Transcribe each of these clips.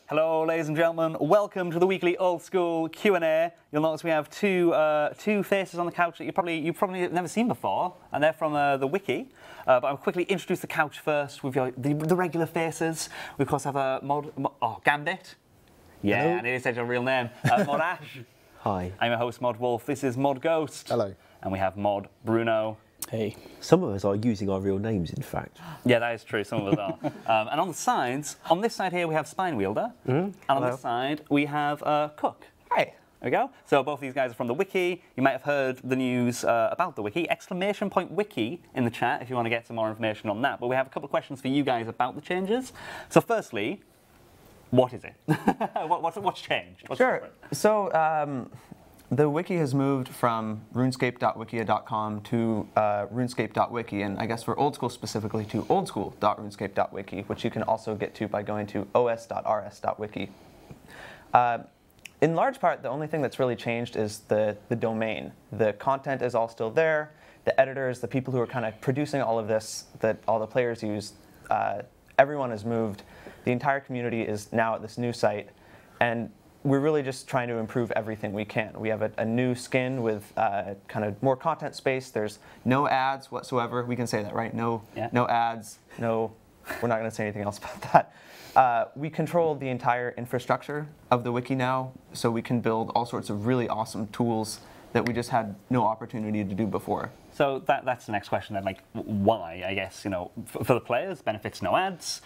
Hello, ladies and gentlemen. Welcome to the weekly Old School Q&A. You'll notice we have two faces on the couch that you've probably never seen before, and they're from the wiki. But I'll quickly introduce the couch first with the regular faces. We of course have Gambit. Yeah, Hello. and it is your real name. Mod Ash. Hi. I'm your host, Mod Wolf. This is Mod Ghost. Hello. And we have Mod Bruno. Hey. Some of us are using our real names, in fact. Yeah, that is true. Some of us are. And on the sides, on this side here, we have Spine Wielder. And on this side, we have Cook. Hi. There we go. So both of these guys are from the wiki. You might have heard the news about the wiki. !wiki in the chat if you want to get some more information on that. But we have a couple of questions for you guys about the changes. So firstly, what is it? What's changed? What's Sure. different? So the wiki has moved from runescape.wikia.com to runescape.wiki, and I guess for old school specifically to oldschool.runescape.wiki, which you can also get to by going to os.rs.wiki. In large part, the only thing that's really changed is the domain. The content is all still there. The editors, the people who are kind of producing all of this, that all the players use, everyone has moved. The entire community is now at this new site, and we're really just trying to improve everything we can. We have a new skin with kind of more content space. There's no ads whatsoever. We can say that, right? No ads. No, we're not going to say anything else about that. We control the entire infrastructure of the wiki now, so we can build all sorts of really awesome tools that we just had no opportunity to do before. So that's the next question then, like why, I guess, you know, for the players, benefits no ads.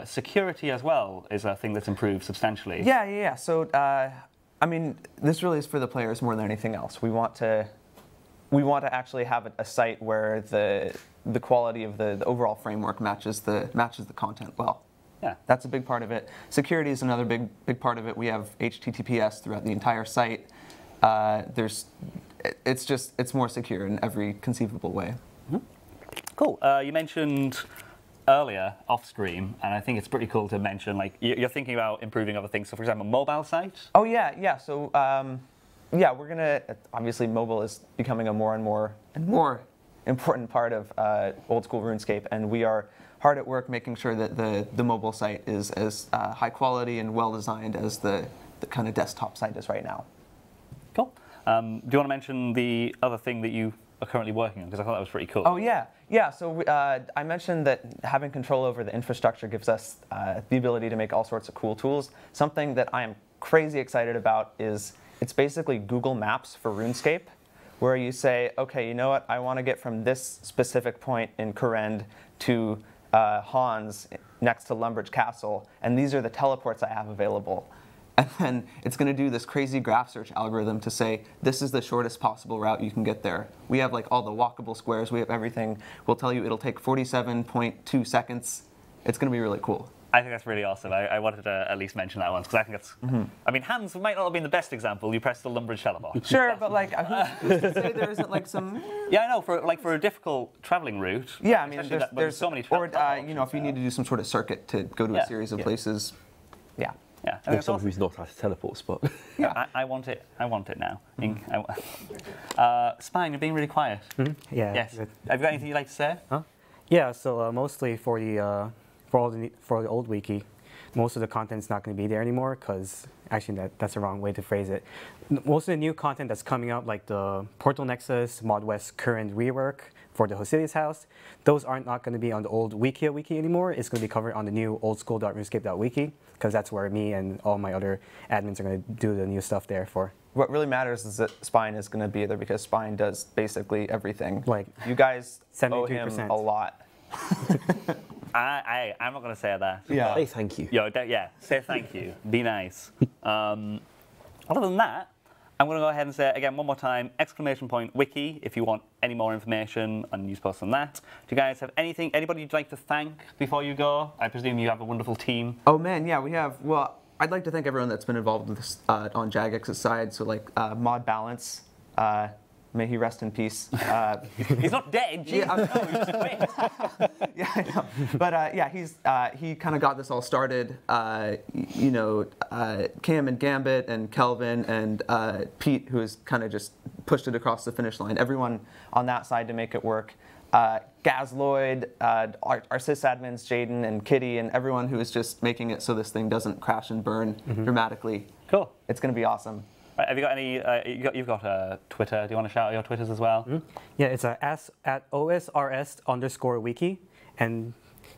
Security as well is a thing that's improved substantially. Yeah. So, I mean, this really is for the players more than anything else. We want to actually have a site where the quality of the overall framework matches the content well. Yeah. That's a big part of it. Security is another big part of it. We have HTTPS throughout the entire site. It's more secure in every conceivable way. Mm-hmm. Cool. You mentioned earlier off stream, and I think it's pretty cool to mention, like, you're thinking about improving other things. So, for example, mobile site. Oh yeah. So we're gonna obviously mobile is becoming a more and more important part of Old School RuneScape, and we are hard at work making sure that the mobile site is as high quality and well designed as the kind of desktop site is right now. Cool. Do you want to mention the other thing that you are currently working on? Because I thought that was pretty cool. Oh, yeah. So I mentioned that having control over the infrastructure gives us the ability to make all sorts of cool tools. Something that I am crazy excited about is it's basically Google Maps for RuneScape, where you say, okay, you know what? I want to get from this specific point in Kourend to Hans next to Lumbridge Castle, and these are the teleports I have available. And then it's going to do this crazy graph search algorithm to say, this is the shortest possible route you can get there. We have like all the walkable squares. We have everything. We'll tell you it'll take 47.2 seconds. It's going to be really cool. I think that's really awesome. I wanted to at least mention that once, because I think that's... I mean, Hans might not have been the best example. You press the Lumbridge teleport. Sure, but like, who's to say there isn't like some... Yeah, I know, for a difficult traveling route. Yeah, I mean, there's so many or, you know, if you need to do some sort of circuit to go to a series of places, yeah. Yeah, Or someone who's not at a teleport spot. Yeah, I want it. I want it now. Spine, you're being really quiet. Yeah. Yes. Have you got anything you'd like to say? Huh? Yeah. So mostly for the old wiki, most of the content's not going to be there anymore because actually that's the wrong way to phrase it. Most of the new content that's coming up, like the Portal Nexus, Mod West current rework for the Hosilius house, those aren't not going to be on the old wiki anymore. It's going to be covered on the new oldschool.runescape.wiki because that's where me and all my other admins are going to do the new stuff there for. What really matters is that Spine is going to be there because Spine does basically everything. Like you guys 73%. owe him a lot. I'm not going to say that. Yeah. Say thank you. Yeah, say thank you. Be nice. Other than that, I'm going to go ahead and say, again, one more time, !wiki, if you want any more information and news posts on that. Do you guys have anybody you'd like to thank before you go? I presume you have a wonderful team. Oh, man, yeah, we have. Well, I'd like to thank everyone that's been involved with this on Jagex's side. So, like, Mod Balance, may he rest in peace. He's not dead, Jesus. Yeah, I know. But yeah, he kind of got this all started. You know, Cam and Gambit and Kelvin and Pete, who has kind of just pushed it across the finish line. Everyone on that side to make it work. Gazloid, our sysadmins, Jaden and Kitty, and everyone who is just making it so this thing doesn't crash and burn dramatically. Cool. It's going to be awesome. Right, have you got any? You've got Twitter. Do you want to shout out your Twitters as well? Yeah, it's at OSRS_Wiki, and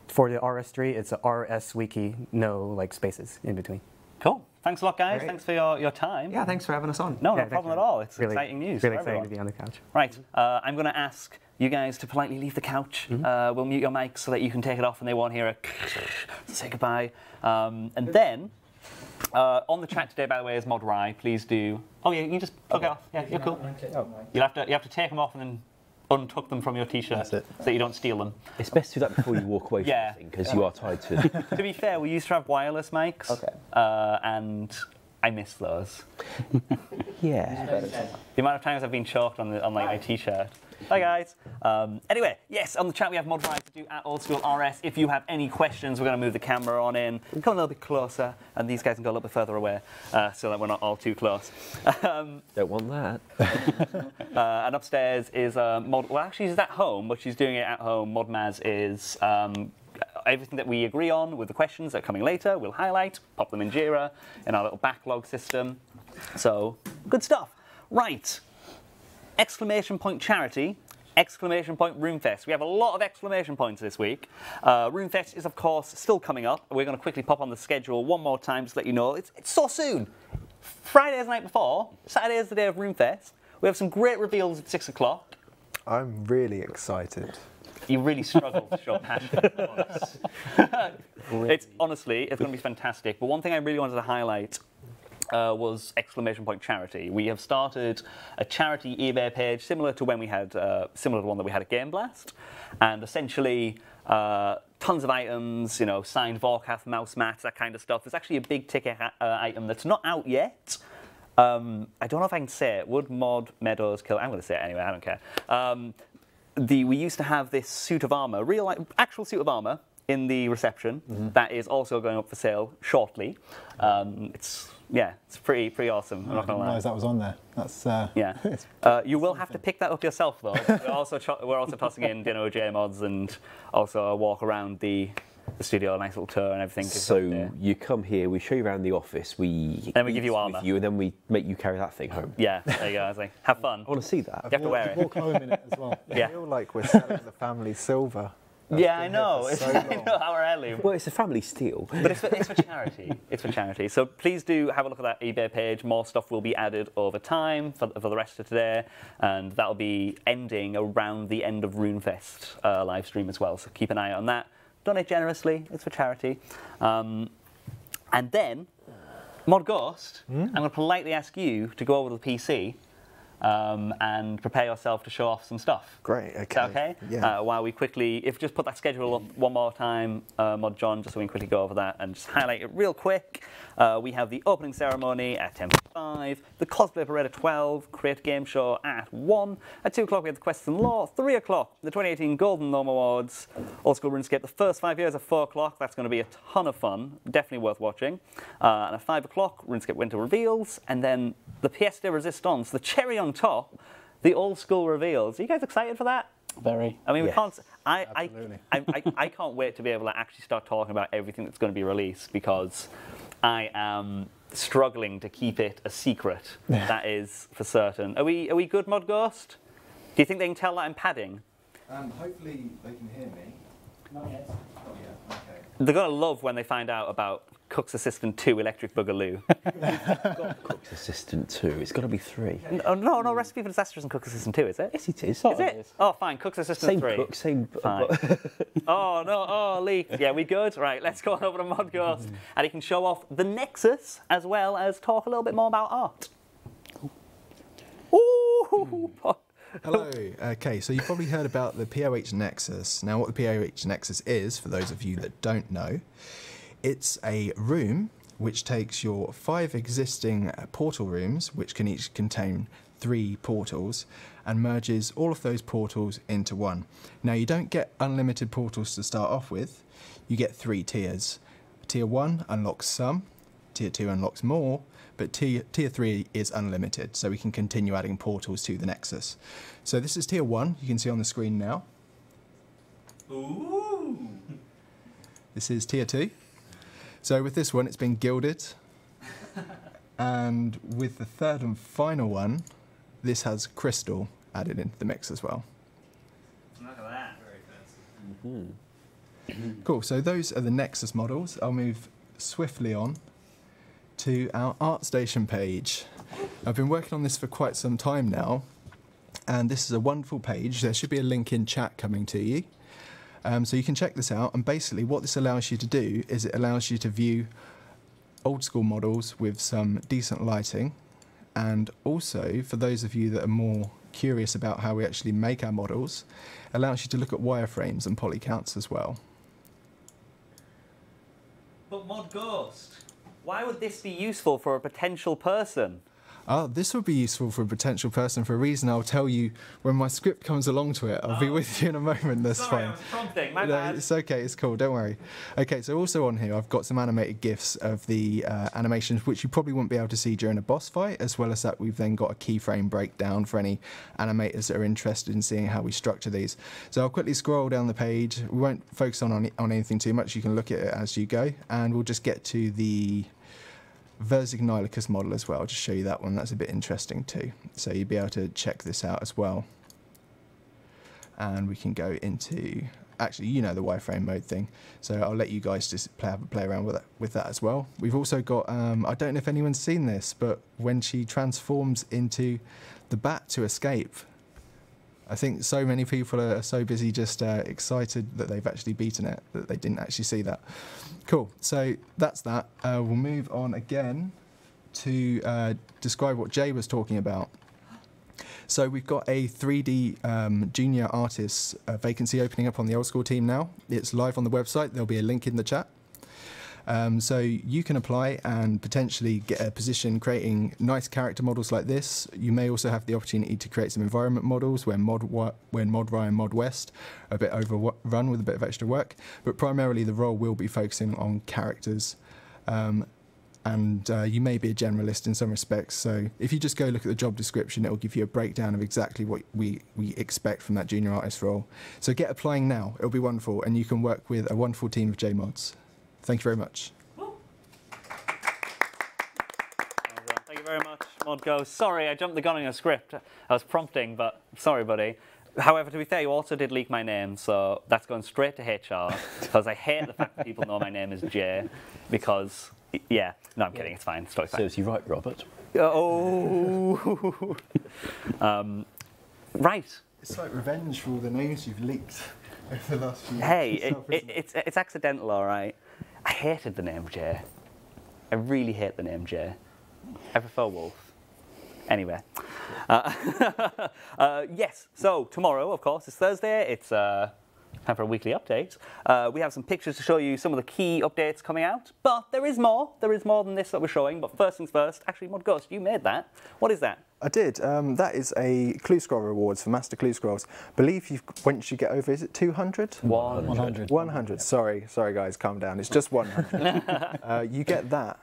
for the RS3, it's a RS Wiki, no like spaces in between. Cool. Thanks a lot, guys. Great. Thanks for your time. Yeah, thanks for having us on. No, Yeah, no problem at all. It's really, exciting news. Really for exciting everyone. to be on the couch. Right, I'm going to ask you guys to politely leave the couch. We'll mute your mics so that you can take it off and they won't hear it. Say goodbye. And then, on the chat today, by the way, is Mod Rye. Please do. Oh, yeah, you can just plug it off. Yeah, you're cool. You have to take them off and then untuck them from your t-shirt so that you don't steal them. It's best to do that before you walk away from the thing, because you are tied to it. To be fair, we used to have wireless mics. Okay. And I miss those. Yeah. The amount of times I've been chalked on like my t-shirt. Bye guys. Anyway, yes, on the chat we have Mod Rye to do at Old School RS. If you have any questions, we're going to move the camera on in, come a little bit closer, and these guys can go a little bit further away so that we're not all too close. Don't want that. And upstairs is Mod. Well, actually, she's at home, but she's doing it at home. Mod Maz is everything that we agree on with the questions that are coming later. We'll highlight, pop them in Jira in our little backlog system. So good stuff. Right. Exclamation point charity, exclamation point Runefest. We have a lot of exclamation points this week. Runefest is, of course, still coming up. We're going to quickly pop on the schedule one more time to let you know it's so soon. Friday is the night before. Saturday is the day of Runefest. We have some great reveals at 6 o'clock. I'm really excited. You really struggle to show passion. It's honestly, it's going to be fantastic. But one thing I really wanted to highlight was exclamation point charity. We have started a charity eBay page similar to when we had similar to one that we had at Game Blast, and essentially tons of items, you know, signed Vorkath mouse mats, that kind of stuff. There's actually a big ticket item that's not out yet. I don't know if I can say it. Would Mod Meadows kill? I'm going to say it anyway. I don't care. We used to have this suit of armor, actual suit of armor, in the reception. That is also going up for sale shortly. It's pretty awesome. I'm not I didn't realise that was on there. That's you will have to pick that up yourself though. We're also tossing in Dino J mods and also a walk around the studio, a nice little tour and everything. So you come here, we show you around the office, then we give you armour. And then we make you carry that thing home. Yeah, there you go. I was like, have fun. I want to see that. You have to wear it. walk home in it as well. I feel like we're selling the family silver. Yeah, I know. for so I know, our heirloom. Well, it's a family steal. But it's for charity. It's for charity. So please do have a look at that eBay page. More stuff will be added over time for the rest of today, and that'll be ending around the end of Runefest live stream as well. So keep an eye on that. Donate generously. It's for charity. And then, Mod Ghost, I'm going to politely ask you to go over to the PC and prepare yourself to show off some stuff. Great, okay. Is that okay? Yeah. While we quickly, if just put that schedule up one more time, Mod John, just so we can quickly go over that and just highlight it real quick. We have the opening ceremony at 10:45, the cosplay parade at 12, create game show at 1, at 2 o'clock we have the Quests and Lore, 3 o'clock the 2018 Golden Gnome Awards, Old School RuneScape, the first 5 years at 4 o'clock, that's going to be a ton of fun, definitely worth watching. And at 5 o'clock, RuneScape Winter Reveals, and then the pièce de résistance, the cherry on top, the Old School reveals. Are you guys excited for that? Very. I mean, we can't. Absolutely. I can't wait to be able to actually start talking about everything that's going to be released because I am struggling to keep it a secret. That is for certain. Are we good, Mod Ghost? Do you think they can tell that I'm padding? Hopefully they can hear me. Not yet. Oh yeah, okay. They're going to love when they find out about Cook's Assistant 2 Electric Boogaloo. Cook's Assistant 2. It's got to be 3. No, Recipe for Disaster isn't Cook's Assistant 2, is it? Yes, it is. Is it? Oh, fine. Cook's Assistant Same 3. cook, same. Fine. Oh, no. Oh, leaked. Yeah, we good? Right, let's go on over to Mod Ghost. And he can show off the Nexus as well as talk a little bit more about art. Ooh. Hello. Okay, so you've probably heard about the POH Nexus. Now, what the POH Nexus is, for those of you that don't know, it's a room which takes your 5 existing portal rooms, which can each contain 3 portals, and merges all of those portals into one. Now, you don't get unlimited portals to start off with. You get 3 tiers. Tier 1 unlocks some, Tier 2 unlocks more, but Tier 3 is unlimited, so we can continue adding portals to the Nexus. So this is Tier 1, you can see on the screen now. Ooh. This is tier 2. So with this one, it's been gilded. And with the third and final one, this has crystal added into the mix as well. Look at that. Very fancy. Cool, so those are the Nexus models. I'll move swiftly on to our ArtStation page. I've been working on this for quite some time now, and this is a wonderful page. There should be a link in chat coming to you. So you can check this out, and basically what this allows you to do is it allows you to view old school models with some decent lighting, and also for those of you that are more curious about how we actually make our models, allows you to look at wireframes and poly counts as well. But Mod Ghost, why would this be useful for a potential person? This would be useful for a potential person for a reason I'll tell you when my script comes along to it. I'll be with you in a moment, that's Sorry, fine. I was prompting, my No, bad. it's okay, it's cool, don't worry. Okay, so also on here I've got some animated GIFs of the animations which you probably won't be able to see during a boss fight, as well as that we've then got a keyframe breakdown for any animators that are interested in seeing how we structure these. So I'll quickly scroll down the page. We won't focus on anything too much, you can look at it as you go, and we'll just get to the Versignilicus model as well. I'll just show you that one, that's a bit interesting too. So you'll be able to check this out as well. And we can go into, actually, you know, the wireframe mode thing. So I'll let you guys just play around with that as well. We've also got, I don't know if anyone's seen this, but when she transforms into the bat to escape, I think so many people are so busy just excited that they've actually beaten it that they didn't actually see that. Cool, so that's that. We'll move on again to describe what Jay was talking about. So we've got a 3D junior artist vacancy opening up on the Old School team now. It's live on the website, there'll be a link in the chat. So you can apply and potentially get a position creating nice character models like this. You may also have the opportunity to create some environment models when Mod Rye and Mod West are a bit overrun with a bit of extra work. But primarily the role will be focusing on characters. And you may be a generalist in some respects. So if you just go look at the job description, it will give you a breakdown of exactly what we expect from that junior artist role. So get applying now. It'll be wonderful. And you can work with a wonderful team of JMods. Thank you very much. Thank you very much, Mod Ghost. Sorry, I jumped the gun on your script. I was prompting, but sorry, buddy. However, to be fair, you also did leak my name, so that's going straight to HR, because I hate the fact that people know my name is Jay, because, yeah. No, I'm kidding, it's fine. It's totally fine. Serves you right, Robert. Oh. Right. It's like revenge for all the names you've leaked over the last few years. Hey, it's accidental, all right. I hated the name Jay. I really hate the name Jay. I prefer Wolf. Anyway. Yes, so tomorrow, of course, is Thursday. It's time for a weekly update. We have some pictures to show you some of the key updates coming out, but there is more. There is more than this that we're showing, but first things first, actually, Mod Ghost, you made that. What is that? I did. That is a Clue Scroll rewards for Master Clue Scrolls. Believe once you get over, is it 200? 100. 100. Sorry guys, calm down. It's just 100. You get that.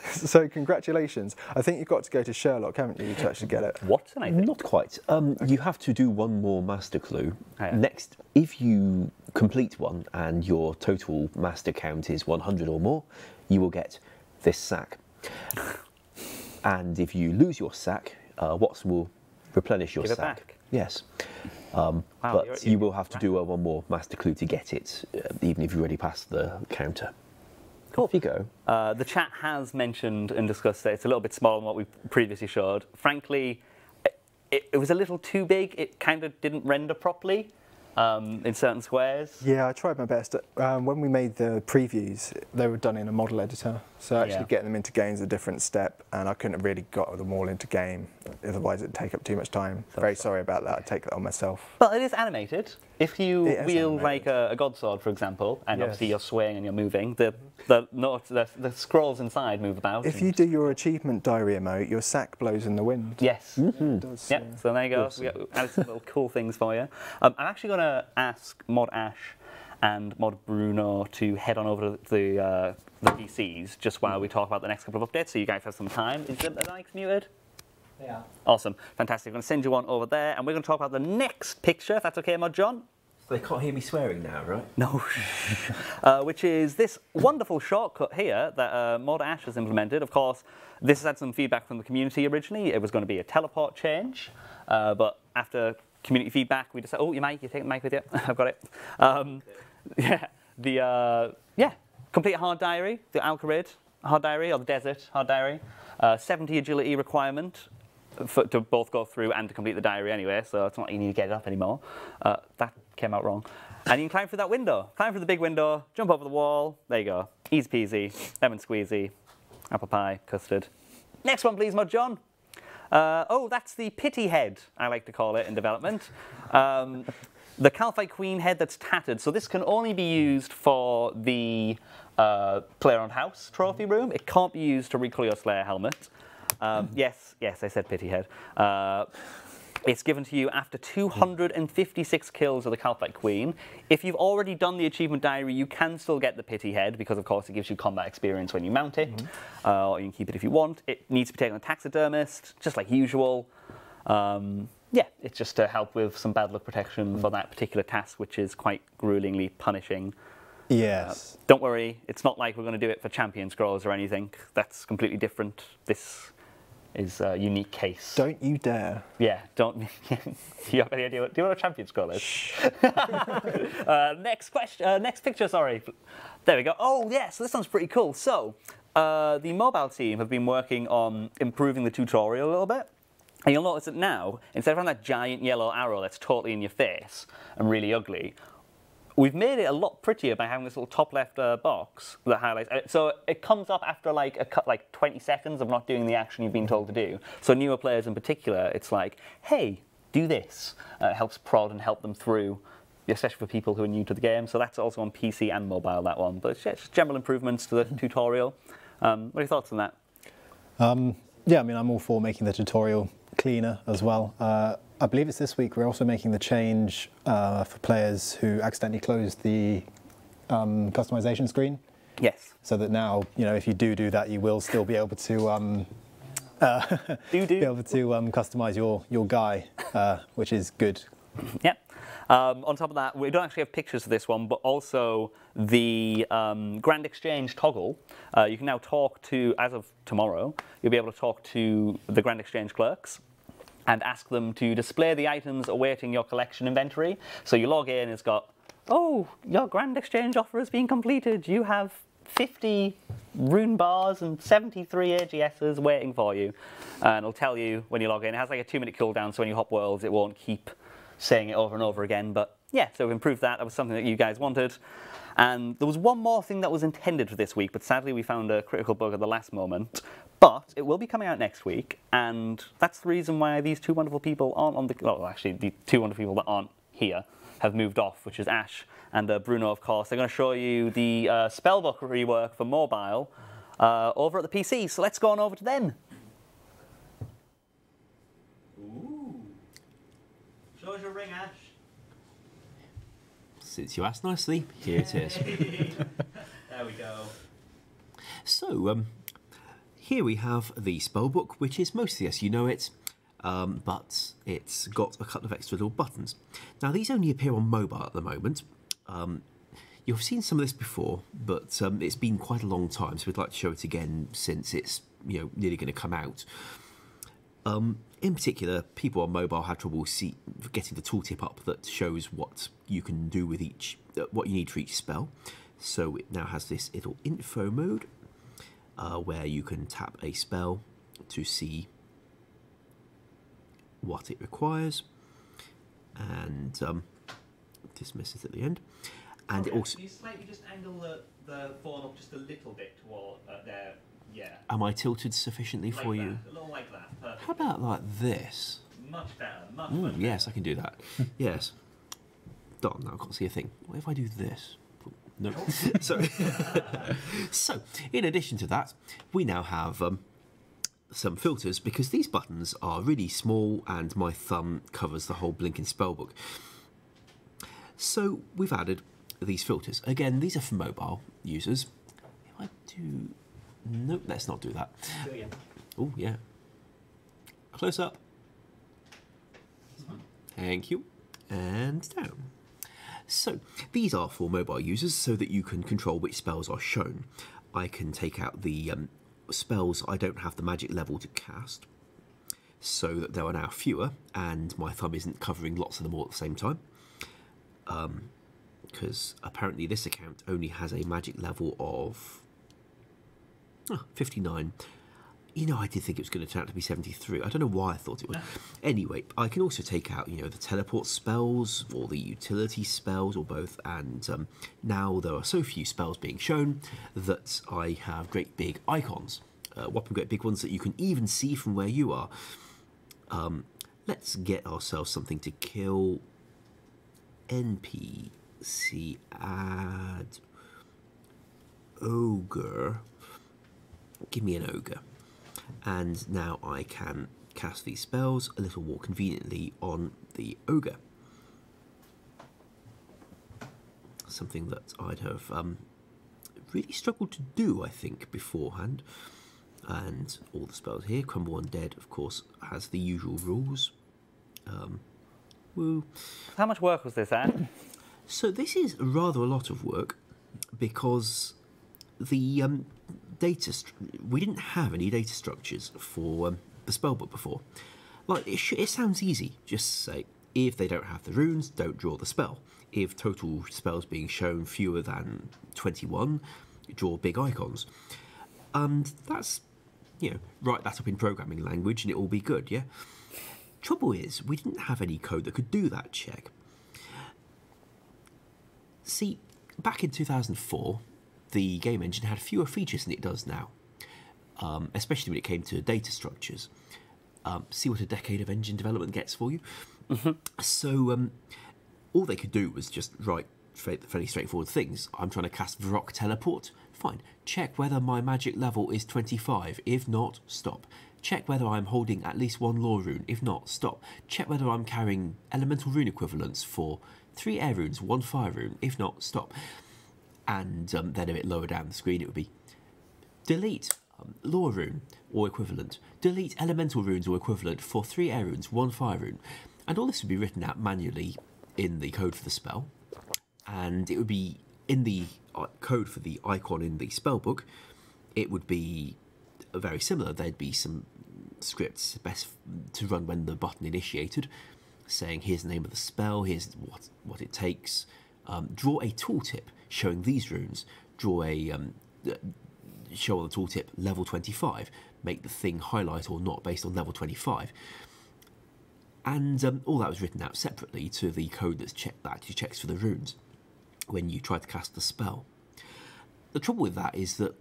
So congratulations. I think you've got to go to Sherlock, haven't you, to actually get it? What? Not quite. You have to do one more master clue. Yeah. Next, if you complete one and your total master count is 100 or more, you will get this sack. And if you lose your sack, Watson will replenish your Give it sack. back. Yes. Wow, But you will have to do one more master clue to get it, even if you already passed the counter. Cool. Off you go. The chat has mentioned and discussed that it's a little bit smaller than what we previously showed. Frankly, it was a little too big. It kind of didn't render properly in certain squares. Yeah, I tried my best. When we made the previews, they were done in a model editor. So actually getting them into game is a different step, and I couldn't have really got them all into game. Otherwise, it'd take up too much time. Very sorry about that. I'd take that on myself. But it is animated. If you It is wield animated. like a god sword, for example, and obviously you're swaying and you're moving, the scrolls inside move about. If you do your achievement diary emote, your sack blows in the wind. Yes. It does, Yeah, so there you go. Awesome. We added some little cool things for you. I'm actually going to ask Mod Ash and Mod Bruno to head on over to the PCs just while we talk about the next couple of updates, so you guys have some time. Is the mics muted? They are. Awesome. Fantastic. I'm going to send you one over there, and we're going to talk about the next picture, if that's okay, Mod John. They can't hear me swearing now, right? No. Which is this wonderful shortcut here that Mod Ash has implemented. Of course, this has had some feedback from the community originally. It was going to be a teleport change, but after community feedback, we decided, oh, you take the mic with you. I've got it. Complete a hard diary, the Alcarid hard diary, or the desert hard diary. 70 agility requirement to both go through and to complete the diary anyway, so it's not like you need to get it up anymore. That came out wrong. And you can climb through that window. Climb through the big window, jump over the wall. There you go. Easy peasy, lemon squeezy, apple pie, custard. Next one, please, Mod John. Oh, that's the pity head, I like to call it in development. The Calphite Queen head that's tattered. So this can only be used for the Player-owned House trophy room. It can't be used to recall your Slayer helmet. Yes, I said pity head. It's given to you after 256 kills of the Calphite Queen. If you've already done the achievement diary, you can still get the pity head because, of course, it gives you combat experience when you mount it. Or you can keep it if you want. It needs to be taken to taxidermist, just like usual. It's just to help with some bad luck protection for that particular task, which is quite gruelingly punishing. Yes. Don't worry, it's not like we're going to do it for champion scrolls or anything. That's completely different. This is a unique case. Don't you dare. Yeah, don't. Do you have any idea? Do you know what a champion scroll is? Next question. Next picture. Sorry. There we go. Oh, yeah. So this one's pretty cool. So the mobile team have been working on improving the tutorial a little bit. And you'll notice that now, instead of having that giant yellow arrow that's totally in your face and really ugly, we've made it a lot prettier by having this little top left box that highlights. So it comes up after like 20 seconds of not doing the action you've been told to do. So newer players in particular, it's like, hey, do this. It helps prod and help them through, especially for people who are new to the game. So that's also on PC and mobile, that one. But it's just general improvements to the tutorial. What are your thoughts on that? Yeah, I mean, I'm all for making the tutorial cleaner as well. I believe it's this week we're also making the change for players who accidentally closed the customization screen. Yes. So that now, if you do that, you will still be able to customize your guy, which is good. Yep. On top of that, we don't actually have pictures of this one, but also the Grand Exchange toggle. You can now talk to, as of tomorrow, you'll be able to talk to the Grand Exchange clerks and ask them to display the items awaiting your collection inventory. So you log in, it's got, oh, your Grand Exchange offer has been completed. You have 50 rune bars and 73 AGSs waiting for you. And it'll tell you when you log in. It has like a 2-minute cooldown, so when you hop worlds, it won't keep saying it over and over again. But yeah, so we've improved that. That was something that you guys wanted. And there was one more thing that was intended for this week, but sadly we found a critical bug at the last moment. But it will be coming out next week, and that's the reason why these two wonderful people aren't on the... Well, actually, the two wonderful people that aren't here have moved off, which is Ash and Bruno, of course. They're going to show you the Spellbook rework for mobile over at the PC. So let's go on over to them. Ooh. Show us your ring, Ash. Since you asked nicely, here it is. There we go. So, here we have the Spellbook, which is mostly as you know it, but it's got a couple of extra little buttons. Now, these only appear on mobile at the moment. You've seen some of this before, but it's been quite a long time, so we'd like to show it again since it's nearly going to come out. In particular, people on mobile had trouble getting the tooltip up that shows what you can do with each, what you need for each spell. So it now has this little info mode where you can tap a spell to see what it requires, and dismiss it at the end. And it also. Can you slightly just angle the phone up just a little bit toward there? Yeah. Am I tilted sufficiently for you? A little like that. Perfect. How about like this? Much better. Much yes, I can do that. Yes. Darn, now I can't see a thing. What if I do this? No. So, in addition to that, we now have some filters because these buttons are really small and my thumb covers the whole blinking spellbook. So, we've added these filters. Again, these are for mobile users. If I do... Nope, let's not do that. Oh, yeah. close up. Thank you. And down. So these are for mobile users so that you can control which spells are shown. I can take out the spells I don't have the magic level to cast, so that there are now fewer and my thumb isn't covering lots of them all at the same time. Because apparently this account only has a magic level of 59. You know, I did think it was going to turn out to be 73. I don't know why I thought it would. Anyway, I can also take out, you know, the teleport spells or the utility spells or both. And now there are so few spells being shown that I have great big icons. Whopping great big ones that you can even see from where you are. Let's get ourselves something to kill. NPC add ogre. Give me an ogre. And now I can cast these spells a little more conveniently on the ogre. Something that I'd have really struggled to do, I think, beforehand. And all the spells here, Crumble Undead, of course, has the usual rules. Woo. How much work was this, Anne? So this is rather a lot of work because the we didn't have any data structures for the spellbook before. Like, it sounds easy. Just say, if they don't have the runes, don't draw the spell. If total spells being shown fewer than 21, draw big icons. And that's, you know, write that up in programming language and it will be good, yeah? Trouble is, we didn't have any code that could do that check. See, back in 2004, the game engine had fewer features than it does now, especially when it came to data structures. See what a decade of engine development gets for you? So all they could do was just write fairly straightforward things. I'm trying to cast Varrock Teleport. Fine. Check whether my magic level is 25. If not, stop. Check whether I'm holding at least one lore rune. If not, stop. Check whether I'm carrying elemental rune equivalents for 3 air runes, 1 fire rune. If not, stop. And then a bit lower down the screen it would be delete lore rune or equivalent. Delete elemental runes or equivalent for 3 air runes, 1 fire rune. And all this would be written out manually in the code for the spell. And it would be in the code for the icon in the spellbook. It would be very similar. There'd be some scripts best to run when the button initiated, saying here's the name of the spell, here's what it takes. Draw a tooltip showing these runes. Draw a show on the tooltip level 25. Make the thing highlight or not based on level 25. And all that was written out separately to the code that actually checks for the runes when you try to cast the spell. The trouble with that is that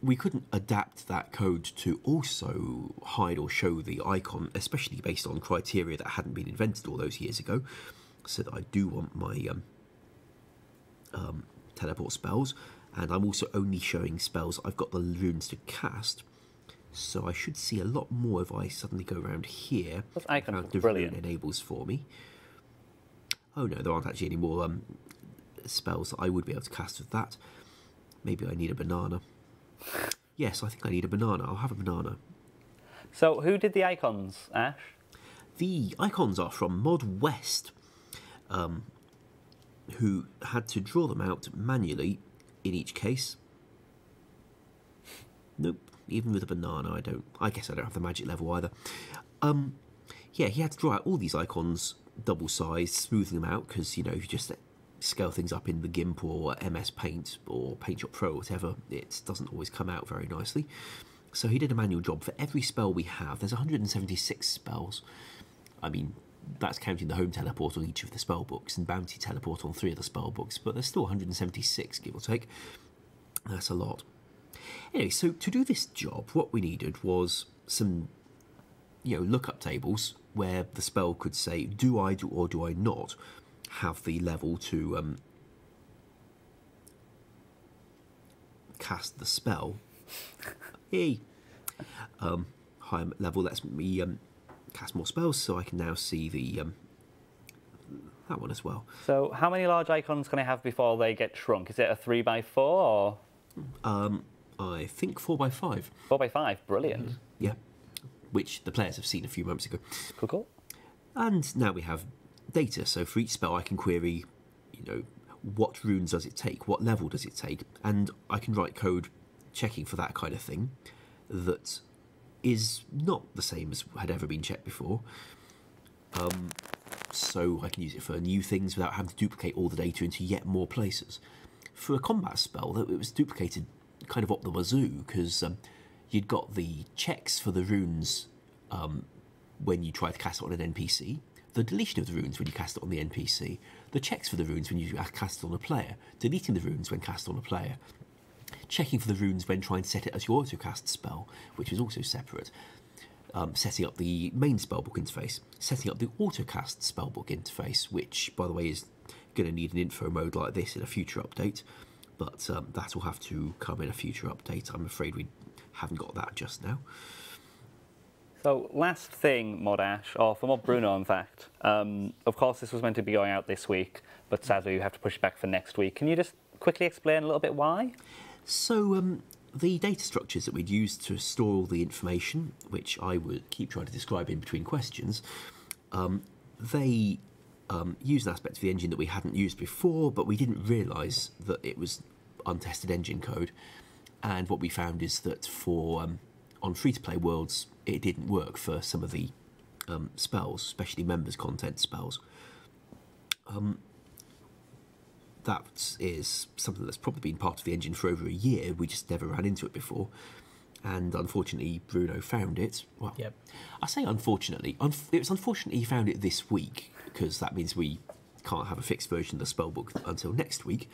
we couldn't adapt that code to also hide or show the icon, especially based on criteria that hadn't been invented all those years ago. So that I do want my teleport spells, and I'm also only showing spells I've got the runes to cast. So I should see a lot more if I suddenly go around here. Those icons the are brilliant. rune enables for me. Oh no, there aren't actually any more spells that I would be able to cast with that. Maybe I need a banana. Yes, I think I need a banana. I'll have a banana. So who did the icons, Ash? The icons are from Mod West, who had to draw them out manually in each case. Nope, even with a banana I guess I don't have the magic level either. Yeah, he had to draw out all these icons double-sized, smoothing them out, because, you know, if you just scale things up in the GIMP or MS Paint or PaintShop Pro or whatever, it doesn't always come out very nicely. So he did a manual job for every spell we have. There's 176 spells. I mean, that's counting the home teleport on each of the spell books and bounty teleport on 3 of the spell books, but there's still 176, give or take. That's a lot. Anyway, so to do this job, what we needed was some, you know, lookup tables where the spell could say, do I do or do I not have the level to cast the spell. Hey, higher level lets me cast more spells, so I can now see the that one as well. So how many large icons can I have before they get shrunk? Is it a 3x4 or? I think 4x5. 4x5, brilliant. Yeah. which the players have seen a few moments ago. Cool. And now we have data. So for each spell, I can query, what runes does it take, what level does it take, and I can write code checking for that kind of thing that is not the same as had ever been checked before. So I can use it for new things without having to duplicate all the data into yet more places. For a combat spell, it was duplicated kind of up the wazoo, because you'd got the checks for the runes when you try to cast it on an NPC, the deletion of the runes when you cast it on the NPC, the checks for the runes when you cast it on a player, deleting the runes when cast on a player, checking for the runes when trying to set it as your autocast spell, which is also separate, setting up the main spellbook interface, setting up the autocast spellbook interface, which, by the way, is going to need an info mode like this in a future update, but that will have to come in a future update. I'm afraid we haven't got that just now. So last thing, Modash, or for Bruno, in fact, of course this was meant to be going out this week, but sadly you have to push it back for next week. Can you just quickly explain a little bit why? So the data structures that we'd used to store all the information, which I would keep trying to describe in between questions, they use an aspect of the engine that we hadn't used before, but we didn't realise that it was untested engine code. And what we found is that for on free-to-play worlds, it didn't work for some of the spells, especially members' content spells. That is something that's probably been part of the engine for over a year. We just never ran into it before. And unfortunately, Bruno found it. Well, yep. I say unfortunately. It was unfortunately he found it this week, because that means we can't have a fixed version of the spellbook until next week.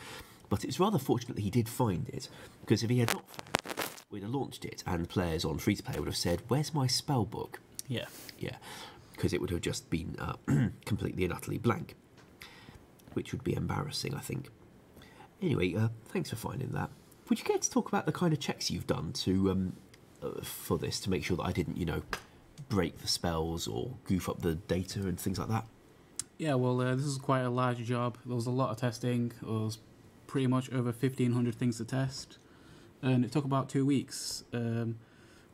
But it's rather fortunate that he did find it, because if he had not found it, we'd have launched it, and players on free-to-play would have said, "Where's my spellbook?" Yeah. Yeah, because it would have just been completely and utterly blank, which would be embarrassing, I think. Anyway, thanks for finding that. Would you care to talk about the kind of checks you've done to for this, to make sure that I didn't, break the spells or goof up the data and things like that? Yeah, well, this is quite a large job. There was a lot of testing. There was pretty much over 1,500 things to test, and it took about 2 weeks.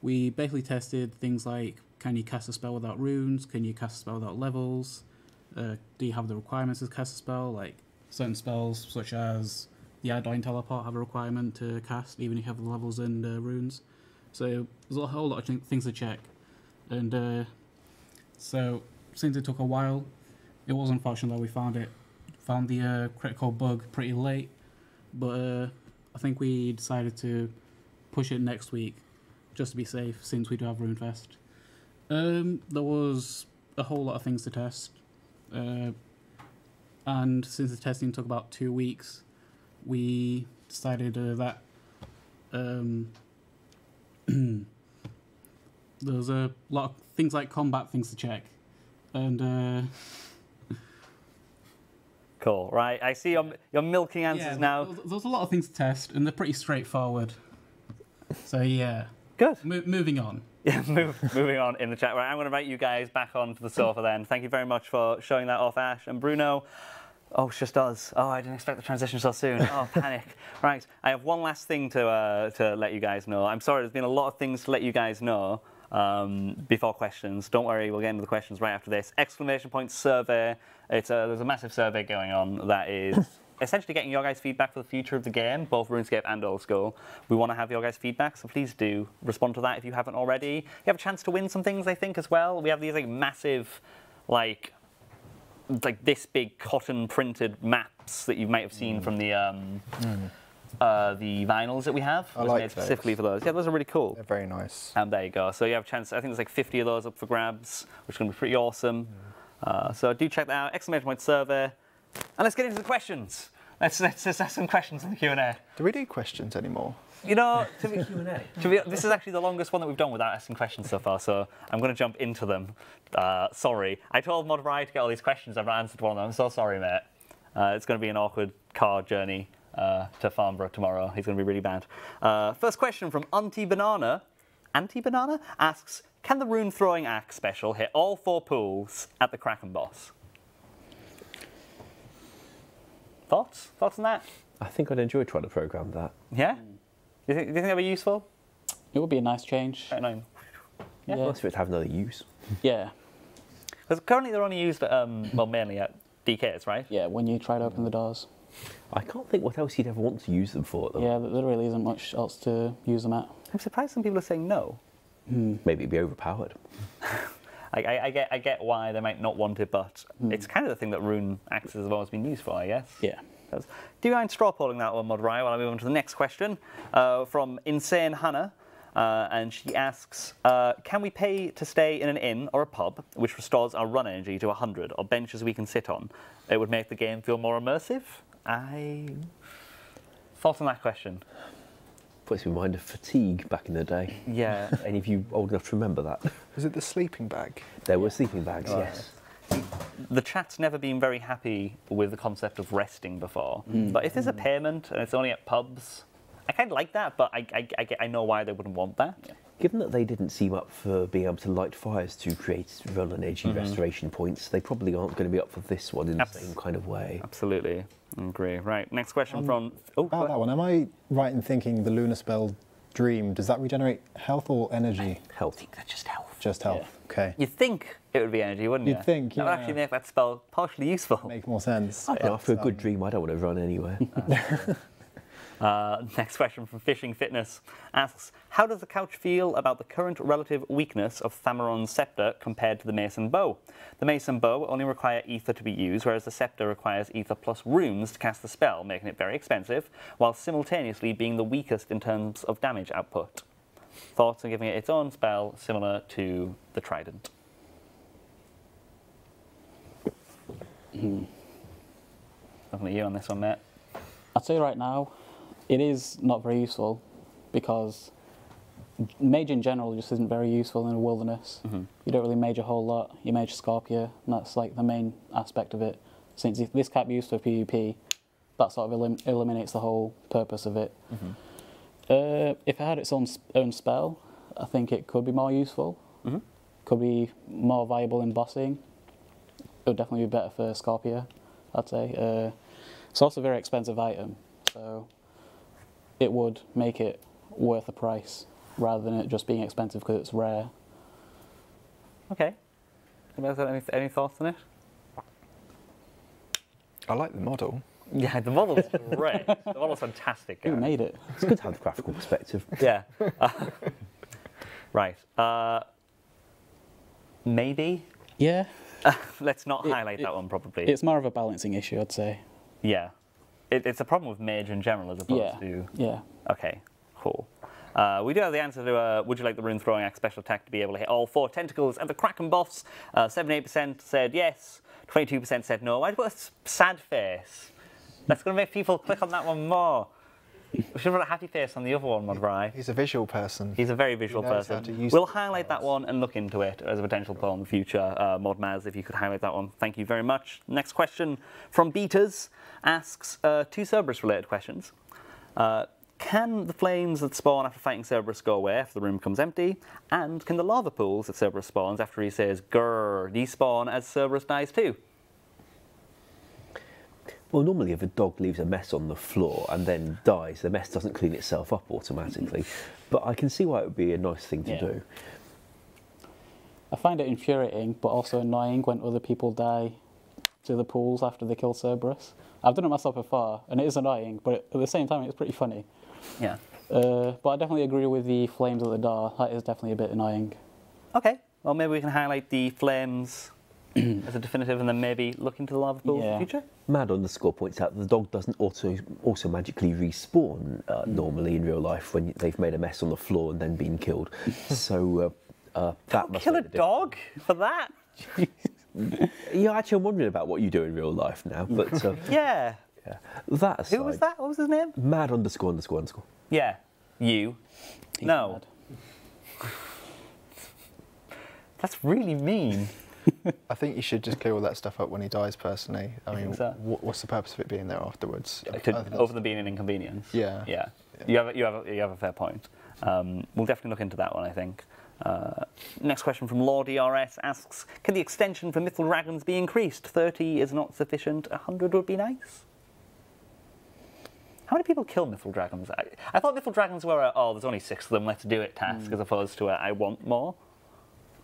We basically tested things like, can you cast a spell without runes? Can you cast a spell without levels? Do you have the requirements to cast a spell? Like certain spells, such as the Adeline Teleport, have a requirement to cast, even if you have the levels and runes. So there's a whole lot of things to check. And so since it took a while, it was unfortunate that we found the critical bug pretty late. But I think we decided to push it next week, just to be safe, since we do have Runefest. There was a whole lot of things to test. And since the testing took about 2 weeks, we decided that there's a lot of things like combat things to check. And Cool, right. I see you're milking answers now. There's a lot of things to test, and they're pretty straightforward. So yeah. Good. Moving on. Yeah, moving on in the chat. Right, I'm going to invite you guys back onto the sofa then. Thank you very much for showing that off, Ash. And Bruno, oh, it's just us. Oh, I didn't expect the transition so soon. Oh, panic. Right, I have one last thing to let you guys know. I'm sorry, there's been a lot of things to let you guys know before questions. Don't worry, we'll get into the questions right after this. Exclamation point survey. There's a massive survey going on that is essentially getting your guys' feedback for the future of the game, both RuneScape and Old School. We want to have your guys' feedback, so please do respond to that if you haven't already. You have a chance to win some things, I think, as well. We have these massive, like this big cotton printed maps that you might have seen from the vinyls that we have. I like made specifically for those. Yeah, those are really cool. They're very nice. And there you go. So you have a chance. I think there's 50 of those up for grabs, which is going to be pretty awesome. So do check that out. Exclamation point survey. And let's get into the questions. Let's ask some questions in the Q&A. Do we do questions anymore? This is actually the longest one that we've done without asking questions so far, so I'm going to jump into them. Sorry. I told Mod Variety to get all these questions. I've not answered one of them. I'm so sorry, mate. It's going to be an awkward car journey to Farnborough tomorrow. He's going to be really bad. First question from Auntie Banana. Auntie Banana asks, can the Rune Throwing Axe special hit all 4 pools at the Kraken boss? Thoughts? Thoughts on that? I think I'd enjoy trying to program that. Yeah? Do you think that'd be useful? It would be a nice change. I don't know. Yeah. Nice for it to have another use. Yeah. Because currently they're only used, well, mainly at DKs, right? Yeah, when you try to open the doors. I can't think what else you'd ever want to use them for. Though. Yeah, there really isn't much else to use them at. I'm surprised some people are saying no. Maybe it'd be overpowered. I get why they might not want it, but it's kind of the thing that rune axes have always been used for, I guess. Yeah. Do you mind straw polling that one, Mod Rye, while I move on to the next question from Insane Hannah? And she asks, can we pay to stay in an inn or a pub which restores our run energy to 100 or benches we can sit on? It would make the game feel more immersive. Thoughts on that question? Puts me in mind of fatigue back in the day. Yeah. Any of you old enough to remember that? Was it the sleeping bag? There were sleeping bags, yes. The chat's never been very happy with the concept of resting before. But if there's a payment and it's only at pubs, I kind of like that, but I know why they wouldn't want that. Yeah. Given that they didn't seem up for being able to light fires to create run energy restoration points, they probably aren't going to be up for this one in the same kind of way. Absolutely. I agree. Right, next question from... About that one, am I right in thinking the Lunar Spell Dream, does that regenerate health or energy? Health. I think that's just health. Just health, okay. You'd think it would be energy, wouldn't you? You'd think, yeah. That would actually make that spell partially useful. Make more sense. After a good dream, I don't want to run anywhere. Next question from Fishing Fitness asks, how does the couch feel about the current relative weakness of Thameron's Scepter compared to the Mason Bow? The Mason Bow only requires ether to be used, whereas the Scepter requires ether plus runes to cast the spell, making it very expensive, while simultaneously being the weakest in terms of damage output. Thoughts on giving it its own spell, similar to the Trident? Looking at you on this one, Matt. I'd say right now, it is not very useful because mage in general just isn't very useful in a wilderness. You don't really mage a whole lot. You mage Scorpia, and that's like the main aspect of it. Since this can't be used for PvP, that sort of eliminates the whole purpose of it. If it had its own spell, I think it could be more useful. Could be more viable in bossing. It would definitely be better for Scorpia, I'd say. It's also a very expensive item, so it would make it worth the price rather than it just being expensive because it's rare. Okay. Any thoughts on it? I like the model. Yeah, the model's great. The model's fantastic. Who made it? It's good to have the graphical perspective. Yeah. Right. Maybe. Yeah. Let's not highlight that one, probably. It's more of a balancing issue, I'd say. Yeah. It's a problem with mage in general as opposed to... Yeah. Okay, cool. We do have the answer to would you like the rune throwing axe special attack to be able to hit all 4 tentacles and the Kraken boss? 78% said yes, 22% said no. Why put a sad face? That's going to make people click on that one more. We should put a happy face on the other one, Mod Rye. He's a visual person. He's a very visual He knows how to person. use We'll the highlight that one and look into it as a potential poll in the future. Mod Maz, if you could highlight that one. Thank you very much. Next question from Beaters asks 2 Cerberus-related questions. Can the flames that spawn after fighting Cerberus go away if the room becomes empty? And can the lava pools that Cerberus spawns after he says grrr despawn as Cerberus dies too? Well, normally if a dog leaves a mess on the floor and then dies, the mess doesn't clean itself up automatically. But I can see why it would be a nice thing to do. I find it infuriating, but also annoying when other people die to the pools after they kill Cerberus. I've done it myself before, and it is annoying, but at the same time, it's pretty funny. Yeah. But I definitely agree with the flames at the door. That is definitely a bit annoying. Okay. Well, maybe we can highlight the flames as a definitive and then maybe look into the lava pools in the future? Mad__ points out that the dog doesn't also magically respawn normally in real life when they've made a mess on the floor and then been killed. So that must kill a dog for that? Yeah, actually, I'm wondering about what you do in real life now. But yeah. That aside, who was that? What was his name? Mad___. Yeah. You. He's no. mad. That's really mean. I think you should just clear all that stuff up when he dies, personally. I mean, so? what's the purpose of it being there afterwards? Over than being an inconvenience. Yeah. Yeah. You have a fair point. We'll definitely look into that one, I think. Next question from Lord ERS asks, can the extension for Mythal Dragons be increased? 30 is not sufficient, 100 would be nice. How many people kill Mythal Dragons? I thought Mythal Dragons were there's only 6 of them, let's do it task, as opposed to I want more.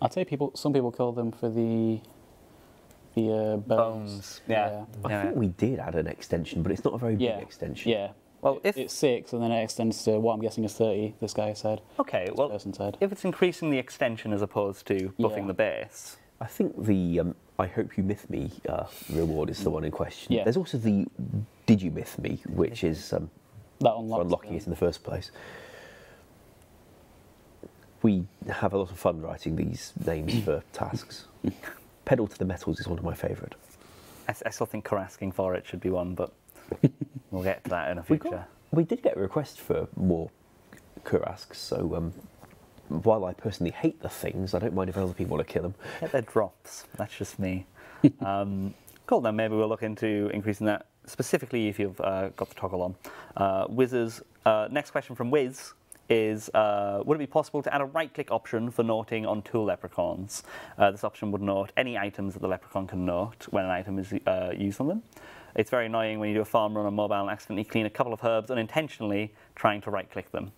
I'd say some people kill them for the bones. Yeah. I think we did add an extension, but it's not a very big extension. Yeah. Well, if it's 6, and then it extends to what I'm guessing is 30. This guy said. Okay. This Well, person said. if it's increasing the extension as opposed to buffing the base. I think the I Hope You Myth Me reward is the one in question. Yeah. There's also the Did You Myth Me, which is that for unlocking it in the first place. We have a lot of fun writing these names for tasks. Pedal to the Metals is one of my favourite. I still think asking for it should be one, but we'll get to that in a future. We did get a request for more Kurasks, so while I personally hate the things, I don't mind if other people want to kill them. Get their drops. That's just me. Cool, then maybe we'll look into increasing that, specifically if you've got the toggle on. Wiz's next question from Wiz is, would it be possible to add a right-click option for noting on tool leprechauns? This option would note any items that the leprechaun can note when an item is used on them. It's very annoying when you do a farm run on mobile and accidentally clean a couple of herbs unintentionally trying to right-click them.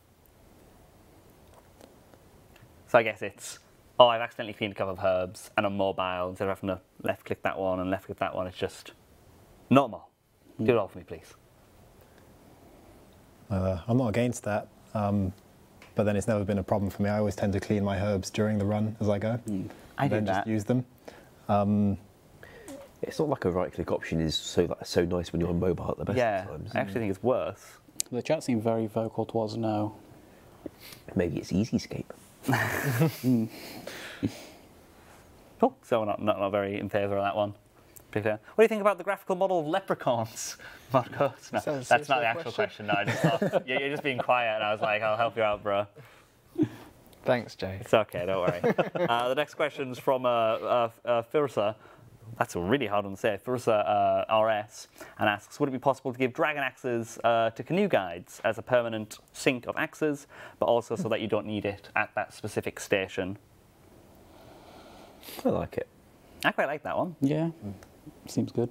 So I guess it's, oh, I've accidentally cleaned a couple of herbs and I'm mobile, instead of having to left-click that one and left-click that one, it's just normal. Do it all for me, please. I'm not against that, but then it's never been a problem for me. I always tend to clean my herbs during the run as I go. I do then that. just use them. It's not like a right-click option is so nice when you're on mobile at the best of times. I actually think it's worse. The chat seemed very vocal towards no. Maybe it's EasyScape. Cool. So we're not very in favour of that one. What do you think about the graphical model of leprechauns? Marcos? No, that's not the actual question. No, I just thought, you're just being quiet, and I was like, I'll help you out, bro. Thanks, Jay. It's okay, don't worry. The next question's from Firsa. That's a really hard one to say. Firsa RS, and asks, would it be possible to give dragon axes to canoe guides as a permanent sync of axes, but also so that you don't need it at that specific station? I like it. I quite like that one. Yeah, seems good.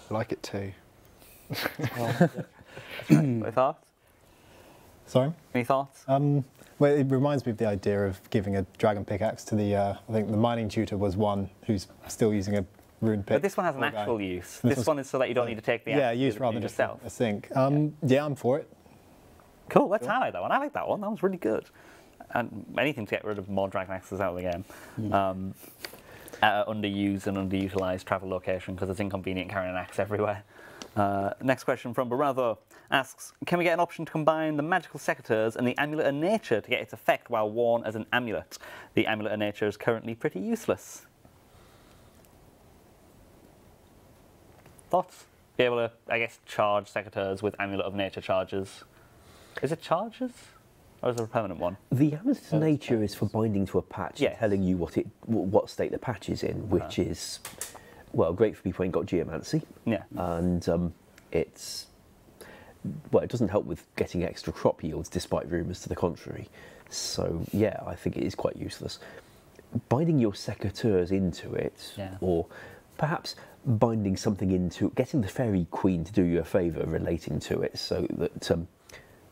I like it too. Any thoughts? Sorry? Any thoughts? Well, it reminds me of the idea of giving a dragon pickaxe to the, I think the mining tutor was one who's still using a rune pick. But this one has an actual use. This one is so that you don't need to take the yeah, use rather than just a sync. Yeah, I'm for it. Cool, let's highlight that one. I like that one. That was really good. And anything to get rid of more dragon axes out of the game. Underused and underutilized travel location because it's inconvenient carrying an axe everywhere. Next question from Barado asks, can we get an option to combine the magical secateurs and the amulet of nature to get its effect while worn as an amulet? The amulet of nature is currently pretty useless. Thoughts? Be able to, I guess, charge secateurs with amulet of nature charges. Is it charges? Or is there a permanent one? The amulet of nature is for binding to a patch and telling you what state the patch is in, which is, well, great for people who ain't got geomancy. Yeah. And it's, well, it doesn't help with getting extra crop yields despite rumours to the contrary. So, yeah, I think it is quite useless. Binding your secateurs into it, or perhaps binding something into, getting the fairy queen to do you a favour relating to it so that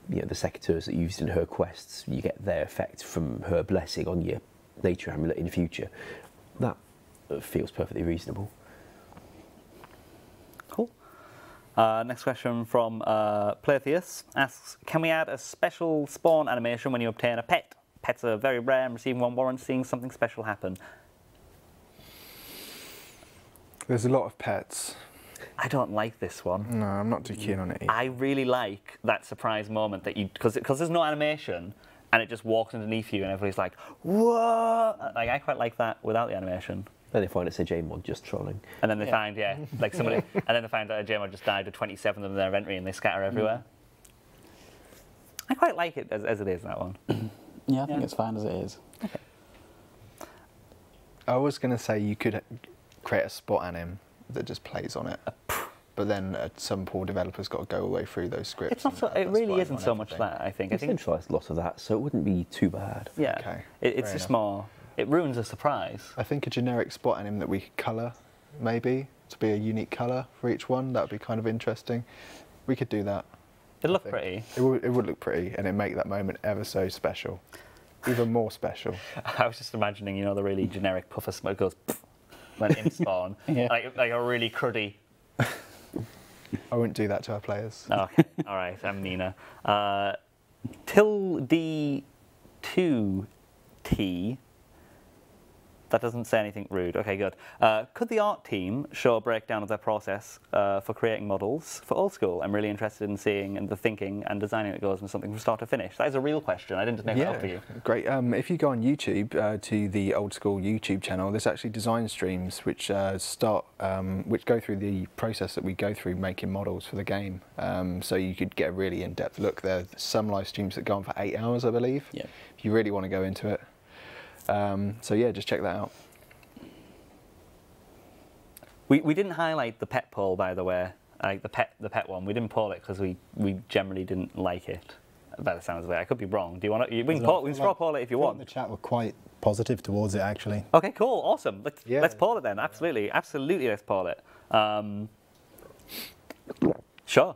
you know, the secateurs that you used in her quests, you get their effect from her blessing on your nature amulet in future. That feels perfectly reasonable. Cool. Next question from Playtheus asks, can we add a special spawn animation when you obtain a pet? Pets are very rare and receiving one warrants seeing something special happen. There's a lot of pets. I don't like this one. No, I'm not too keen on it either. I really like that surprise moment that you, because there's no animation and it just walks underneath you and everybody's like, whoa! Like, I quite like that without the animation. Then they find it's a JMod just trolling. And then they find, like somebody, and then they find that a JMod just died to 27 of their inventory and they scatter everywhere. I quite like it as it is, that one. Yeah, I think it's fine as it is. Okay. I was going to say you could create a spot anim that just plays on it. But then some poor developer's got to go away through those scripts. It's not so, it really isn't so much that, I think. It's centralised a lot of that, so it wouldn't be too bad. Yeah, okay, it's just more, it ruins the surprise. I think a generic spot anim that we could colour, maybe, to be a unique colour for each one, that would be kind of interesting. We could do that. It'd look pretty. It would look pretty, and it'd make that moment ever so special. even more special. I was just imagining, you know, the really generic puff of smoke goes when in spawn, Yeah. like a really cruddy. I wouldn't do that to our players. Okay, all right, I'm Nina. Till D2T. That doesn't say anything rude. Okay, good. Could the art team show a breakdown of their process for creating models for Old School? I'm really interested in seeing and the thinking and designing that goes into something from start to finish. That is a real question. I didn't just make that up for you. Great. If you go on YouTube to the Old School YouTube channel, there's actually design streams which which go through the process that we go through making models for the game. So you could get a really in-depth look. There's some live streams that go on for 8 hours, I believe. Yeah. If you really want to go into it. So yeah, just check that out. We didn't highlight the pet poll, by the way, like the pet one. We didn't poll it because we generally didn't like it. By the sounds of it, I could be wrong. Do you want to? We can straw poll it if you want. The chat were quite positive towards it, actually. Okay, cool, awesome. Yeah. Let's poll it then. Absolutely, let's poll it. Sure.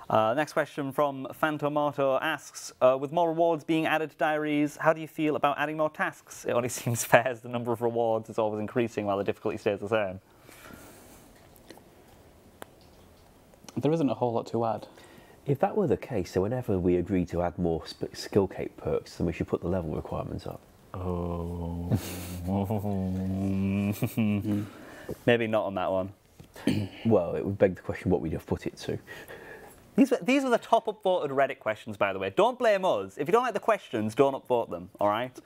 Next question from Phantomato asks, with more rewards being added to diaries, how do you feel about adding more tasks? It only seems fair as the number of rewards is always increasing while the difficulty stays the same. There isn't a whole lot to add. If that were the case, then whenever we agree to add more skill cape perks, then we should put the level requirements up. Oh. Maybe not on that one. Well, it would beg the question what we'd have put it to. These were the top upvoted Reddit questions, by the way. Don't blame us. If you don't like the questions, don't upvote them, all right?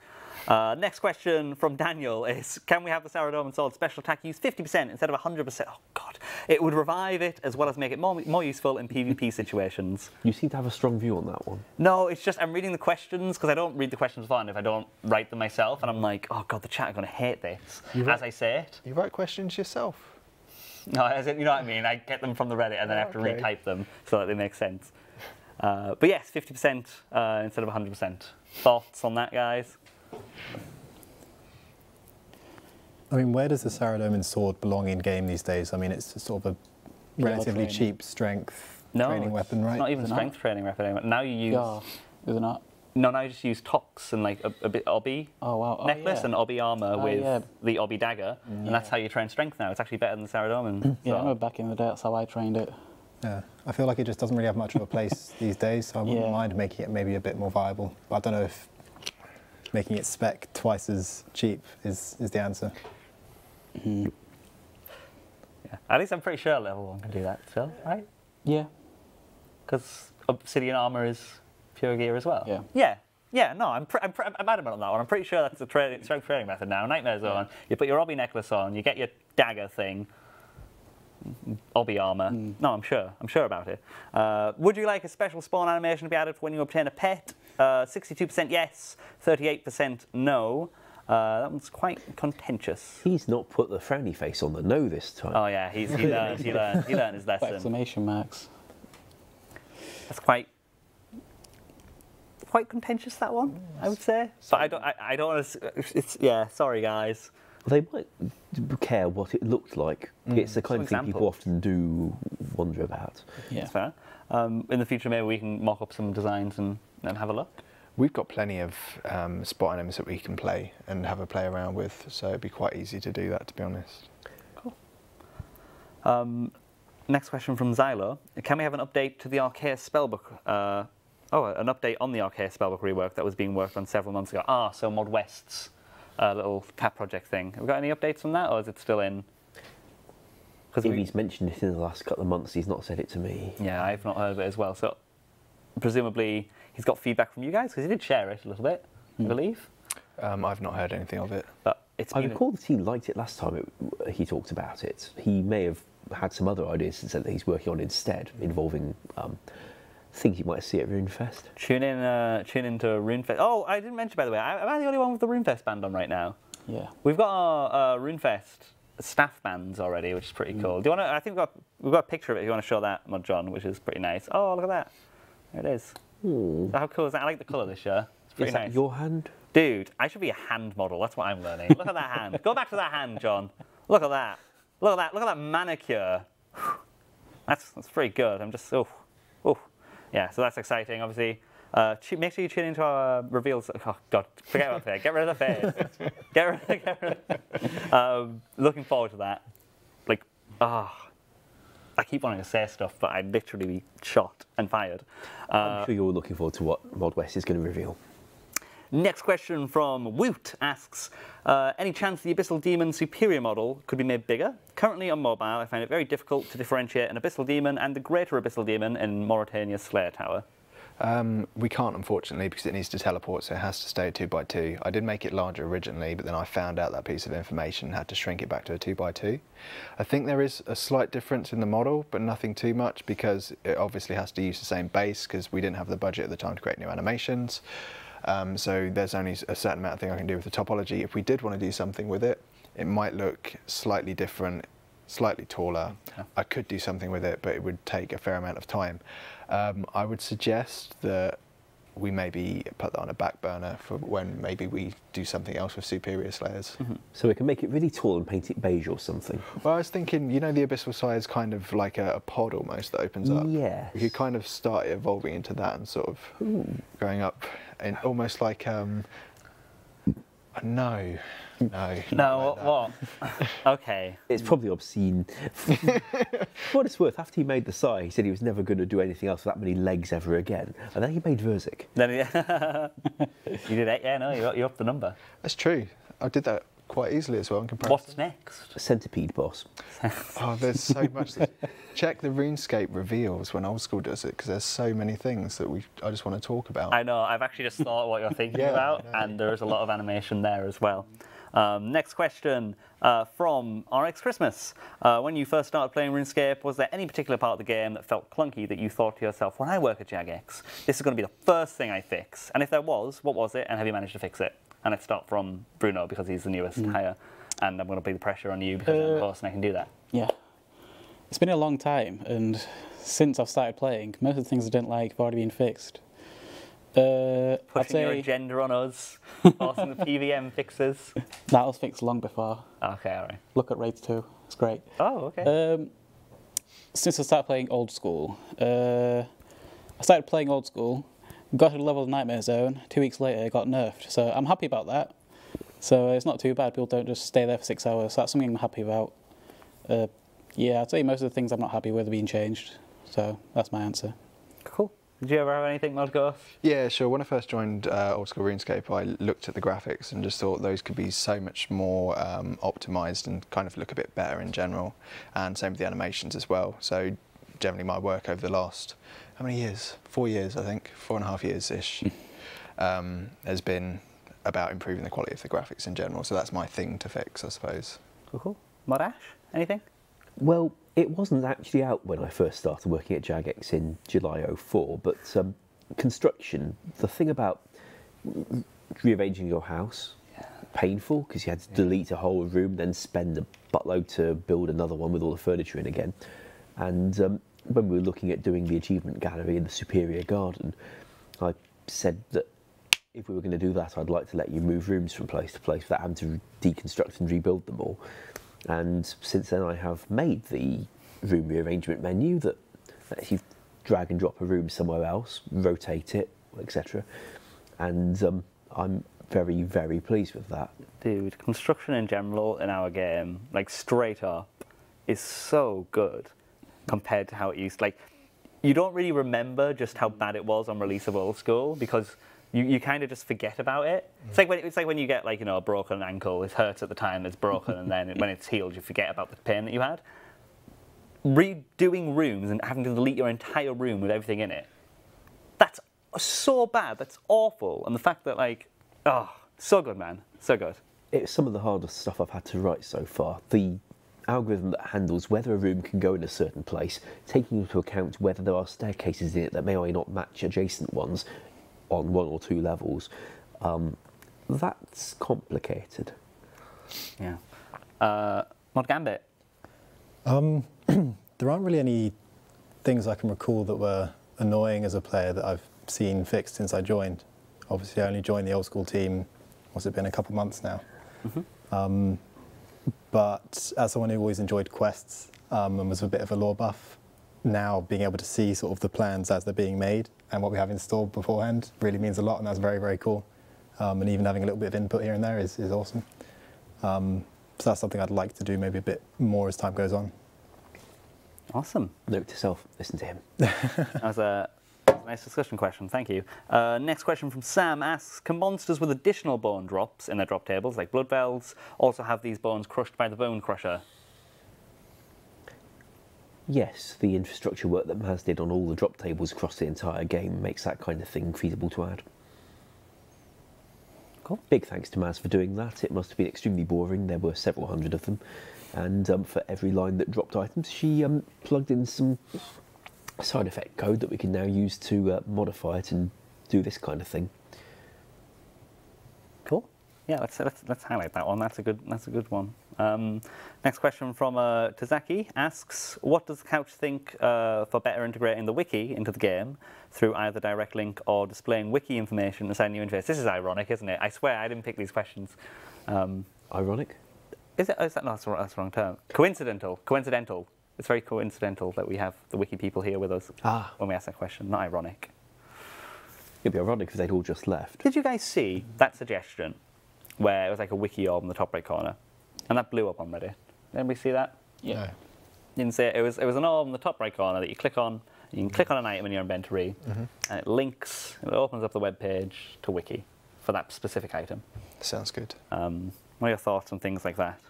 Next question from Daniel is, can we have the Saradomin Sword special attack use 50% instead of 100%? Oh, God. It would revive it as well as make it more useful in PvP situations. You seem to have a strong view on that one. No, it's just I'm reading the questions because I don't read the questions fun if I don't write them myself. And I'm like, oh, God, the chat are going to hate this as I say it. You write questions yourself? No, as in, you know what I mean? I get them from the Reddit and then I have to retype them so that they make sense. But yes, 50% instead of 100%. Thoughts on that, guys? I mean, where does the Saradomin sword belong in game these days? I mean, it's sort of a relatively cheap strength training weapon, right? It's not even a strength training weapon anymore. Now you use... Yeah, is it not? No, now you just use Tox and like a bit Obby necklace and Obby armor with the Obby dagger, and that's how you train strength now. It's actually better than the Saradomin. Yeah, I remember back in the day, that's how I trained it. Yeah, I feel like it just doesn't really have much of a place these days, so I wouldn't mind making it maybe a bit more viable. But I don't know if making it spec twice as cheap is the answer. Yeah. At least I'm pretty sure level 1 can do that still, right? Yeah. Because Obsidian armor is pure gear as well. Yeah. Yeah, no, I'm adamant on that one. I'm pretty sure that's the strength training method now. Nightmare Zone, you put your Obby necklace on, you get your dagger thing, Obby armor. No, I'm sure about it. Would you like a special spawn animation to be added for when you obtain a pet? 62% yes, 38% no. That one's quite contentious. He's not put the frowny face on the no this time. Oh yeah, he learned his lesson. Exclamation marks. That's quite contentious, that one, I would say. But I don't want to. Sorry guys. They might care what it looked like. It's the kind of thing people often do wonder about. Yeah, that's fair. In the future, maybe we can mock up some designs and have a look. We've got plenty of spot animals that we can play and have a play around with, so it'd be quite easy to do that, to be honest. Cool. Next question from Xylo. Can we have an update to the Arceus Spellbook? An update on the Arceus Spellbook rework that was being worked on several months ago. So Mod West's little cat project thing. Have we got any updates on that, or is it still in? If he's mentioned it in the last couple of months, he's not said it to me. Yeah, I've not heard of it as well. So presumably he's got feedback from you guys, because he did share it a little bit, I believe. I've not heard anything of it. But I recall that he liked it last time he talked about it. He may have had some other ideas that he's working on instead, involving things you might see at Runefest. Tune in to Runefest. Oh, I didn't mention, by the way, am I the only one with the Runefest band on right now? Yeah. We've got our Runefest staff bands already, which is pretty cool. Do you want to? I think we've got a picture of it. If you want to show that, Mud John, which is pretty nice. Oh, look at that! There it is. So how cool is that? I like the colour this year. It's pretty nice. Is that your hand? Dude, I should be a hand model. That's what I'm learning. Look at that hand. Go back to that hand, John. Look at that. Look at that. Look at that manicure. That's pretty good. I'm just yeah. So that's exciting. Obviously, Make sure you tune into our reveals. Oh God, forget about that. Get rid of the face. get rid of looking forward to that. Like, I keep wanting to say stuff, but I'd literally be shot and fired. I'm sure you're looking forward to what Mod West is going to reveal. Next question from Woot asks, any chance the Abyssal Demon Superior model could be made bigger? Currently on mobile, I find it very difficult to differentiate an Abyssal Demon and the Greater Abyssal Demon in Mauritania's Slayer Tower. We can't, unfortunately, because it needs to teleport, so it has to stay a 2x2. I did make it larger originally, but then I found out that piece of information and had to shrink it back to a 2x2. I think there is a slight difference in the model, but nothing too much, because it obviously has to use the same base, because we didn't have the budget at the time to create new animations. So there's only a certain amount of thing I can do with the topology. If we did want to do something with it, it might look slightly different, slightly taller. Yeah. I could do something with it, but it would take a fair amount of time. I would suggest that we maybe put that on a back burner for when maybe we do something else with Superior Slayers. Mm-hmm. So we can make it really tall and paint it beige or something. Well, I was thinking, you know, the Abyssal Slayer is kind of like a pod almost that opens up. Yeah. We could kind of start evolving into that and sort of going up, and almost like no, what? Okay. It's probably obscene. For what it's worth, after he made the Sai, he said he was never going to do anything else with that many legs ever again. And then he made Verzik. Then you did it, yeah, no, you upped the number. That's true. I did that quite easily as well in comparison. What's next? Centipede boss. Oh, there's so much. Check the RuneScape reveals when Old School does it, because there's so many things that I just want to talk about. I know, I've actually just thought what you're thinking about, and there's a lot of animation there as well. Next question from RX Christmas. When you first started playing RuneScape, was there any particular part of the game that felt clunky that you thought to yourself, when I work at Jagex, this is going to be the first thing I fix? And if there was, what was it, and have you managed to fix it? And let's start from Bruno, because he's the newest hire, and I'm going to put the pressure on you because I'm the host and I can do that. Yeah. It's been a long time, and since I've started playing, most of the things I didn't like have already been fixed. Pushing your agenda on us, forcing the PVM fixes. That was fixed long before. Okay, all right. Look at Raids 2, it's great. Oh, okay. Since I started playing Old School, got to the level of Nightmare Zone, 2 weeks later it got nerfed, so I'm happy about that. So it's not too bad, people don't just stay there for 6 hours, so that's something I'm happy about. Yeah, I'd say most of the things I'm not happy with are being changed, so that's my answer. Cool. Did you ever have anything, Modgo? Yeah, sure. When I first joined Old School RuneScape, I looked at the graphics and just thought those could be so much more optimised and kind of look a bit better in general, and same with the animations as well. So generally my work over the last, how many years? 4 years, I think, 4.5 years-ish, has been about improving the quality of the graphics in general. So that's my thing to fix, I suppose. Cool. Modash, anything? Well, it wasn't actually out when I first started working at Jagex in July 04, but construction, the thing about rearranging your house, painful, because you had to delete a whole room, then spend a buttload to build another one with all the furniture in again. And when we were looking at doing the achievement gallery in the Superior Garden, I said that if we were going to do that, I'd like to let you move rooms from place to place without having to deconstruct and rebuild them all. And since then I have made the room rearrangement menu that lets you drag and drop a room somewhere else, rotate it, etc. And I'm very, very pleased with that. Dude, construction in general in our game, like straight up, is so good compared to how it used to. Like, you don't really remember just how bad it was on release of Old School because you kind of just forget about it. It's like when you get, like, you know, a broken ankle. It hurts at the time it's broken, and then when it's healed, you forget about the pain that you had. Redoing rooms and having to delete your entire room with everything in it, that's so bad. That's awful. And the fact that, like, oh, so good, man, so good. It's some of the hardest stuff I've had to write so far. The algorithm that handles whether a room can go in a certain place, taking into account whether there are staircases in it that may or may not match adjacent ones on 1 or 2 levels, that's complicated. Yeah. Mod Gambit? There aren't really any things I can recall that were annoying as a player that I've seen fixed since I joined. Obviously, I only joined the Old School team, what's it been, a couple months now? Mm-hmm. But as someone who always enjoyed quests and was a bit of a lore buff, now being able to see sort of the plans as they're being made and what we have installed beforehand really means a lot, and that's very, very cool. And even having a little bit of input here and there is awesome. So that's something I'd like to do maybe a bit more as time goes on. Awesome. Note to self, listen to him. That was a nice discussion question, thank you. Next question from Sam asks, can monsters with additional bone drops in their drop tables, like blood velds, also have these bones crushed by the bone crusher? Yes, the infrastructure work that Maz did on all the drop tables across the entire game makes that kind of thing feasible to add. Cool. Big thanks to Maz for doing that. It must have been extremely boring. There were several hundred of them. And for every line that dropped items, she plugged in some side effect code that we can now use to modify it and do this kind of thing. Cool. Yeah, let's highlight that one. That's a good one. Next question from Tazaki asks, what does the couch think for better integrating the wiki into the game through either direct link or displaying wiki information inside new interface? This is ironic, isn't it? I swear I didn't pick these questions. Ironic? Is it? No, that's the wrong term. Coincidental. Coincidental. It's very coincidental that we have the wiki people here with us when we ask that question. Not ironic. It'd be ironic if they'd all just left. Did you guys see that suggestion where it was like a wiki orb in the top right corner? And that blew up on Reddit. Did anybody see that? Yeah. No. You didn't see it? It was an orb in the top right corner that you click on. You can click on an item in your inventory, and it links, it opens up the web page to wiki for that specific item. Sounds good. What are your thoughts on things like that?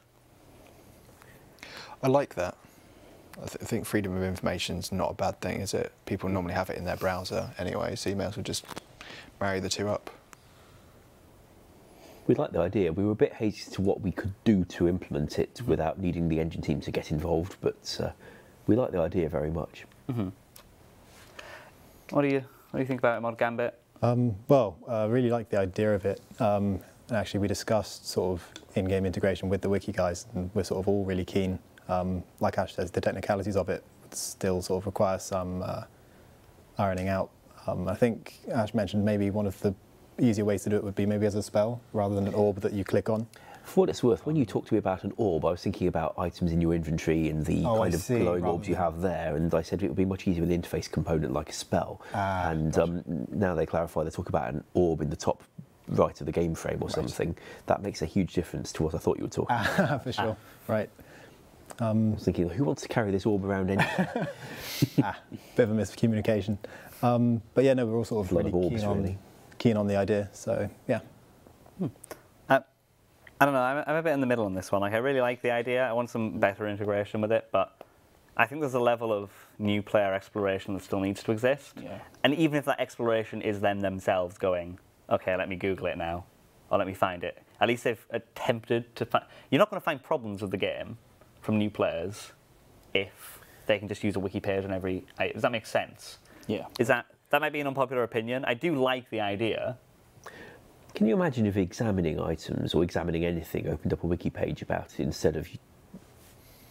I like that. I think freedom of information is not a bad thing, is it? People normally have it in their browser anyway, so you may as well just marry the two up. We like the idea. We were a bit hazy as to what we could do to implement it without needing the engine team to get involved, but we like the idea very much. What do you think about it, Mod Gambit? Well, I really like the idea of it. And actually, we discussed sort of in-game integration with the wiki guys, and we're sort of all really keen. Like Ash says, the technicalities of it still sort of require some ironing out. I think Ash mentioned maybe one of the easier ways to do it would be maybe as a spell rather than an orb that you click on. For what it's worth, when you talked to me about an orb, I was thinking about items in your inventory and the kind of glowing orbs you have there, and I said it would be much easier with an interface component like a spell. And now they clarify, they talk about an orb in the top right of the game frame or something. That makes a huge difference to what I thought you were talking about. For sure, right. I was thinking, who wants to carry this orb around anyway? Bit of a miscommunication. But yeah, no, we're all sort of really keen on the idea, so yeah. I don't know, I'm a bit in the middle on this one. Like, I really like the idea. I want some better integration with it, but I think there's a level of new player exploration that still needs to exist. Yeah. And even if that exploration is them themselves going, okay, let me Google it now, or let me find it. At least they've attempted to find... You're not going to find problems with the game from new players if they can just use a wiki page on every... Does that make sense? Yeah. That might be an unpopular opinion. I do like the idea. Can you imagine if examining items or examining anything opened up a wiki page about it instead of,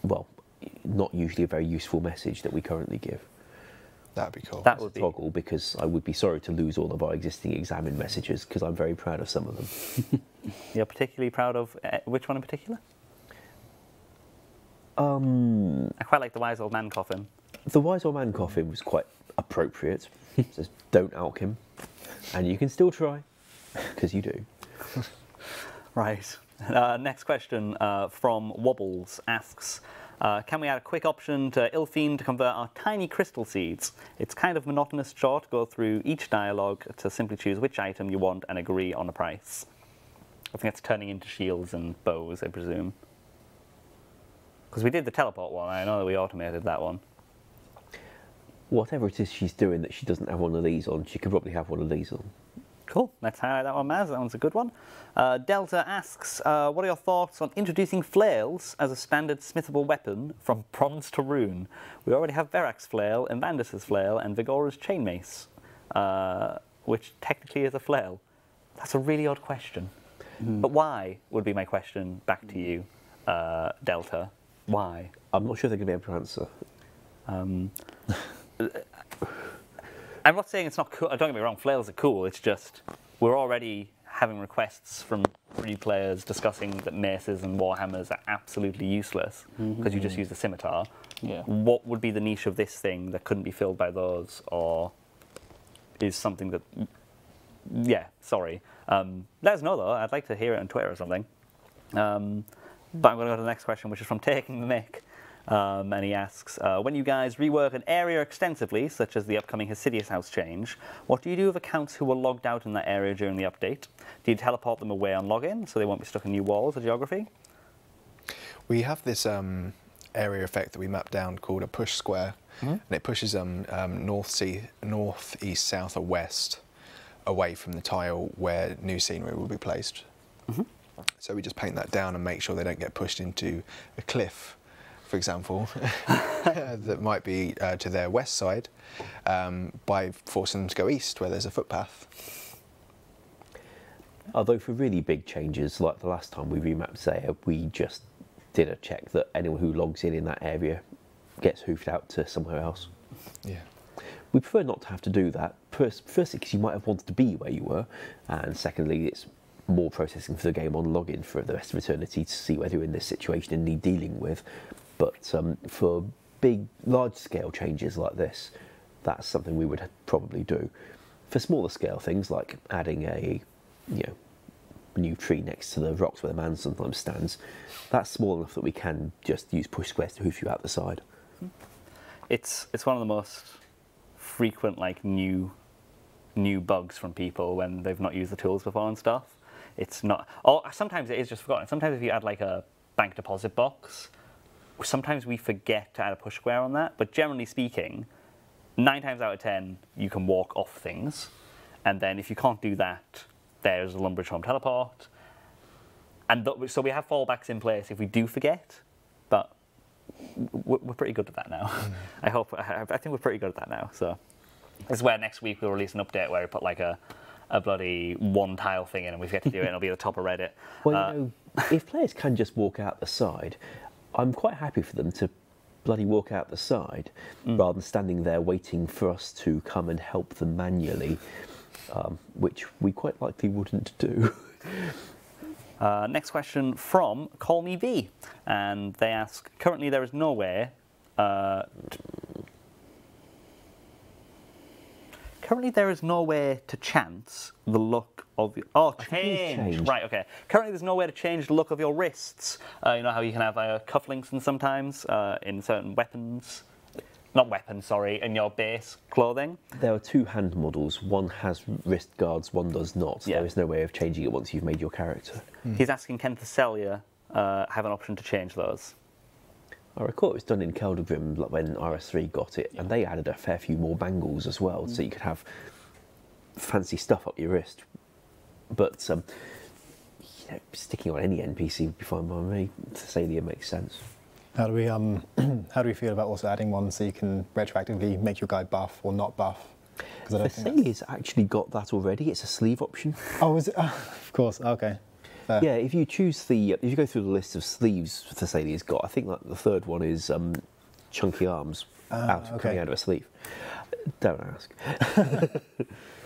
well, not usually a very useful message that we currently give? That'd be cool. That would be toggle, because I would be sorry to lose all of our existing examine messages because I'm very proud of some of them. You're particularly proud of which one in particular? I quite like the Wise Old Man Coffin. The Wise Old Man Coffin was quite appropriate. It says, don't alch him. And you can still try, because you do. Right. Next question from Wobbles asks, can we add a quick option to Ilfiend to convert our tiny crystal seeds? It's kind of monotonous chore to go through each dialogue to simply choose which item you want and agree on a price. I think it's turning into shields and bows, I presume. Because we did the teleport one, I know that we automated that one. Whatever it is she's doing that she doesn't have one of these on, she could probably have one of these on. Cool, let's highlight that one, Maz. That one's a good one. Delta asks, what are your thoughts on introducing flails as a standard smithable weapon from bronze to rune? We already have Verak's flail, Invandus' flail, and Vigora's chain mace, which technically is a flail. That's a really odd question. But why would be my question back to you, Delta. Why? I'm not sure they're going to be able to answer. I'm not saying it's not cool. Don't get me wrong, flails are cool. It's just we're already having requests from free players discussing that maces and warhammers are absolutely useless because you just use the scimitar. Yeah. What would be the niche of this thing that couldn't be filled by those? Or is something that, yeah, sorry. Let us know though. I'd like to hear it on Twitter or something. But I'm going to go to the next question, which is from Taking the Mick. And he asks, when you guys rework an area extensively, such as the upcoming Hasidius House change, what do you do with accounts who were logged out in that area during the update? Do you teleport them away on login so they won't be stuck in new walls or geography? We have this area effect that we map down called a push square, and it pushes north, east, south, or west away from the tile where new scenery will be placed. So we just paint that down and make sure they don't get pushed into a cliff, for example, that might be to their west side, by forcing them to go east where there's a footpath. Although for really big changes, like the last time we remapped Zaya, we just did a check that anyone who logs in that area gets hoofed out to somewhere else. Yeah. We prefer not to have to do that, firstly because you might have wanted to be where you were, and secondly it's more processing for the game on login for the rest of eternity to see whether you're in this situation and need dealing with. But for big, large-scale changes like this, that's something we would probably do. For smaller scale things like adding a, new tree next to the rocks where the man sometimes stands, that's small enough that we can just use push squares to hoof you out the side. It's one of the most frequent new bugs from people when they've not used the tools before and stuff. It's not. Or sometimes it is just forgotten. Sometimes if you add like a bank deposit box, sometimes we forget to add a push square on that. But generally speaking, 9 times out of 10 you can walk off things, and then if you can't do that, there's a Lumbridge home teleport. And so we have fallbacks in place if we do forget, but we're pretty good at that now. I think we're pretty good at that now. So this is where next week we'll release an update where we put like a bloody one tile thing in and we forget to do it and it'll be at the top of Reddit. Well, if players can just walk out the side, I'm quite happy for them to bloody walk out the side rather than standing there waiting for us to come and help them manually, which we quite likely wouldn't do. Next question from Call Me V, and they ask, currently there is nowhere to chance the look of your... Oh, change. Right, okay. Currently there's nowhere to change the look of your wrists. You know how you can have cufflinks and sometimes in certain weapons... Not weapons, sorry, in your base clothing. There are 2 hand models. One has wrist guards, one does not. Yeah. There is no way of changing it once you've made your character. He's asking, can Thessalia have an option to change those? I recall it was done in Keldagrim when RS3 got it, and they added a fair few more bangles as well, so you could have fancy stuff up your wrist. But sticking on any NPC would be fine by me. Thessalia makes sense. How do we feel about also adding one so you can retroactively make your guy buff or not buff? Thessalia's actually got that already. It's a sleeve option. Oh, is it? Of course. Okay. Fair. Yeah, if you choose if you go through the list of sleeves Thessalia's got, I think like the 3rd one is chunky arms coming out of a sleeve. Don't ask.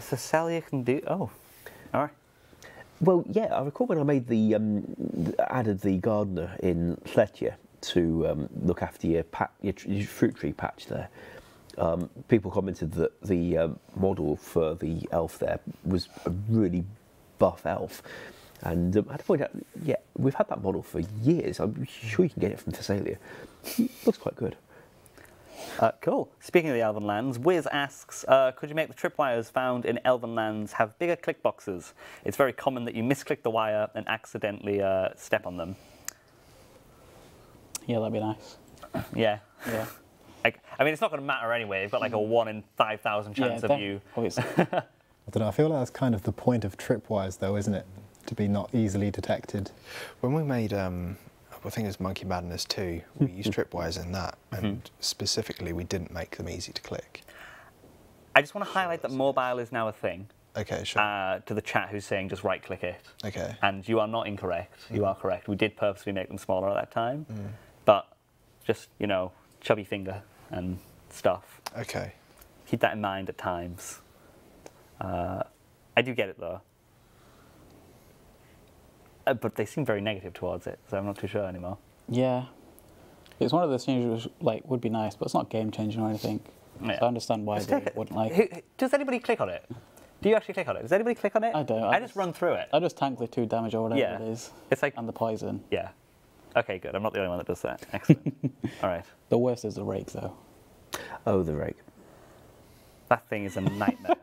Thessalia can do. Oh, all right. Well, yeah, I recall when I made added the gardener in Fletcher to look after your fruit tree patch there. People commented that the model for the elf there was a really buff elf. And I had to point out, yeah, we've had that model for years. I'm sure you can get it from Thessalia. Looks quite good. Cool. Speaking of the Elven Lands, Wiz asks, could you make the tripwires found in Elven Lands have bigger click boxes? It's very common that you misclick the wire and accidentally step on them. Yeah, that'd be nice. Yeah. Yeah. I mean, it's not going to matter anyway. You've got like a 1 in 5,000 chance of you. Obviously. I don't know. I feel like that's kind of the point of tripwires, though, isn't it? To be not easily detected. When we made, I think it was Monkey Madness 2, we used tripwires in that, and specifically we didn't make them easy to click. I just want to highlight that mobile is now a thing. Okay, sure. To the chat who's saying just right-click it. Okay. And you are not incorrect. You are correct. We did purposely make them smaller at that time, but just, chubby finger and stuff. Okay. Keep that in mind at times. I do get it though. But they seem very negative towards it, so I'm not too sure anymore. Yeah. It's one of those changes which would be nice, but it's not game changing or anything. Yeah. So I understand why they wouldn't like it. Does anybody click on it? Do you actually click on it? Does anybody click on it? I don't. I just run through it. I just tank the 2 damage or whatever Yeah. it is. It's like, and the poison. yeah. Okay, good. I'm not the only one that does that. Excellent. All right. The worst is the rake, though. Oh, the rake. That thing is a nightmare.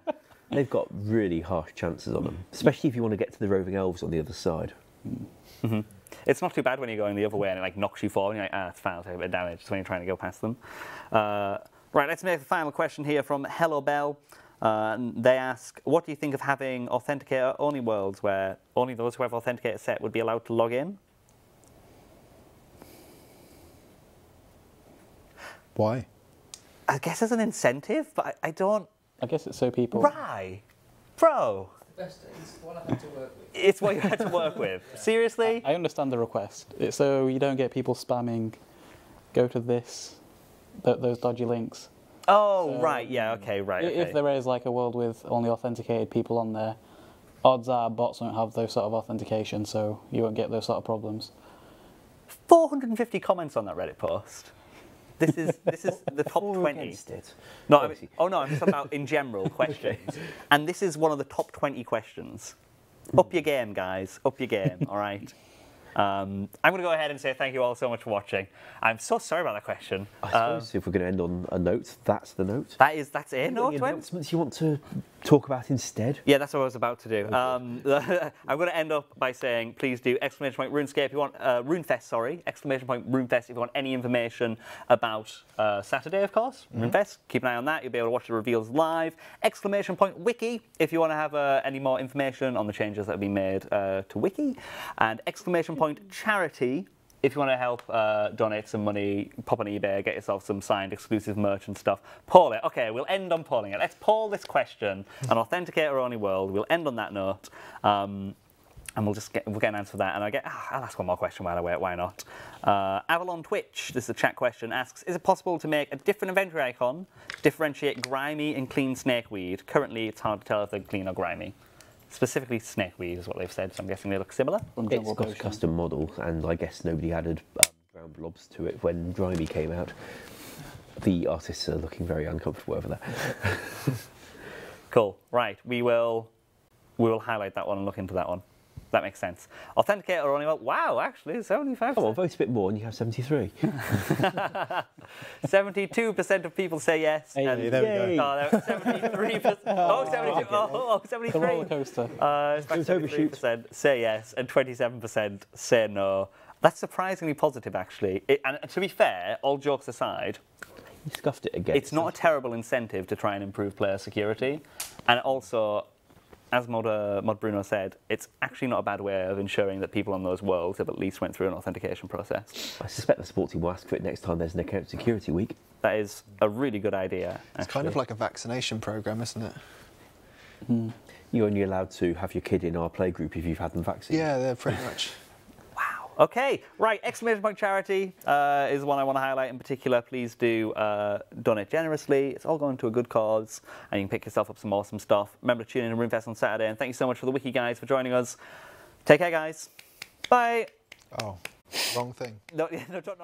They've got really harsh chances on them, especially if you want to get to the roving elves on the other side. Mm-hmm. It's not too bad when you're going the other way and it like knocks you forward and you're like, it's fine, I'll take a bit of damage when you're trying to go past them. Right, let's make the final question here from Hello Bell. They ask, what do you think of having authenticator-only worlds where only those who have authenticator set would be allowed to log in? Why? I guess as an incentive, but I don't... I guess it's so people... Right. Bro. It's what I had to work with. It's what you had to work with. Seriously? I understand the request. It's so you don't get people spamming, go to this, those dodgy links. Oh, So, right. Yeah, okay, right. Okay. If there is like a world with only authenticated people on there, odds are bots won't have those sort of authentication, so you won't get those sort of problems. 450 comments on that Reddit post. This is the top 20. It. No, I'm just about in general questions. And this is one of the top 20 questions. Up your game, guys. Up your game, all right? I'm going to go ahead and say thank you all so much for watching. I'm so sorry about that question. I suppose if we're going to end on a note, that's the note. That's it. Any announcements you want to talk about instead? Yeah, that's what I was about to do. I'm going to end up by saying, please do ! RuneScape if you want Runefest. Sorry, ! Runefest if you want any information about Saturday, of course. Runefest. Keep an eye on that. You'll be able to watch the reveals live. ! Wiki if you want to have any more information on the changes that have been made to Wiki, and ! Charity if you want to help donate some money, pop on eBay, get yourself some signed exclusive merch and stuff. Poll it. Okay, we'll end on polling it. Let's poll this question, an authenticator-only world. We'll end on that note. And we'll get an answer for that. And I'll ask one more question while I wait. Why not? Avalon Twitch, this is a chat question, asks, is it possible to make a different inventory icon to differentiate grimy and clean snakeweed? Currently, it's hard to tell if they're clean or grimy. Specifically snakeweed is what they've said, so I'm guessing they look similar. It's got a custom model, and I guess nobody added ground blobs to it when Grimy came out. The artists are looking very uncomfortable over that. Cool. Right. We will highlight that one and look into that one. That makes sense. Authenticator only. Wow, actually, 75%. Come on, vote a bit more, and you have 73. 72% of people say yes. Hey, and there we go. 73%. Oh, 72. Oh, 73. The roller coaster. 73% say yes, and 27% say no. That's surprisingly positive, actually. And to be fair, all jokes aside, You scuffed it again. it's not a terrible incentive to try and improve player security, and also, as Mod Bruno said, it's actually not a bad way of ensuring that people on those worlds have at least went through an authentication process. I suspect the support team will ask for it next time there's an account security week. That is a really good idea. It's kind of like a vaccination program, isn't it? You're only allowed to have your kid in our playgroup if you've had them vaccinated. Yeah, they're pretty much. Wow. Okay, right. ! Charity is one I want to highlight in particular. Please do donate generously. It's all going to a good cause, and you can pick yourself up some awesome stuff. Remember to tune in to Runefest on Saturday, and thank you so much for the Wiki guys for joining us. Take care, guys. Bye. Oh, wrong thing. No, clap away.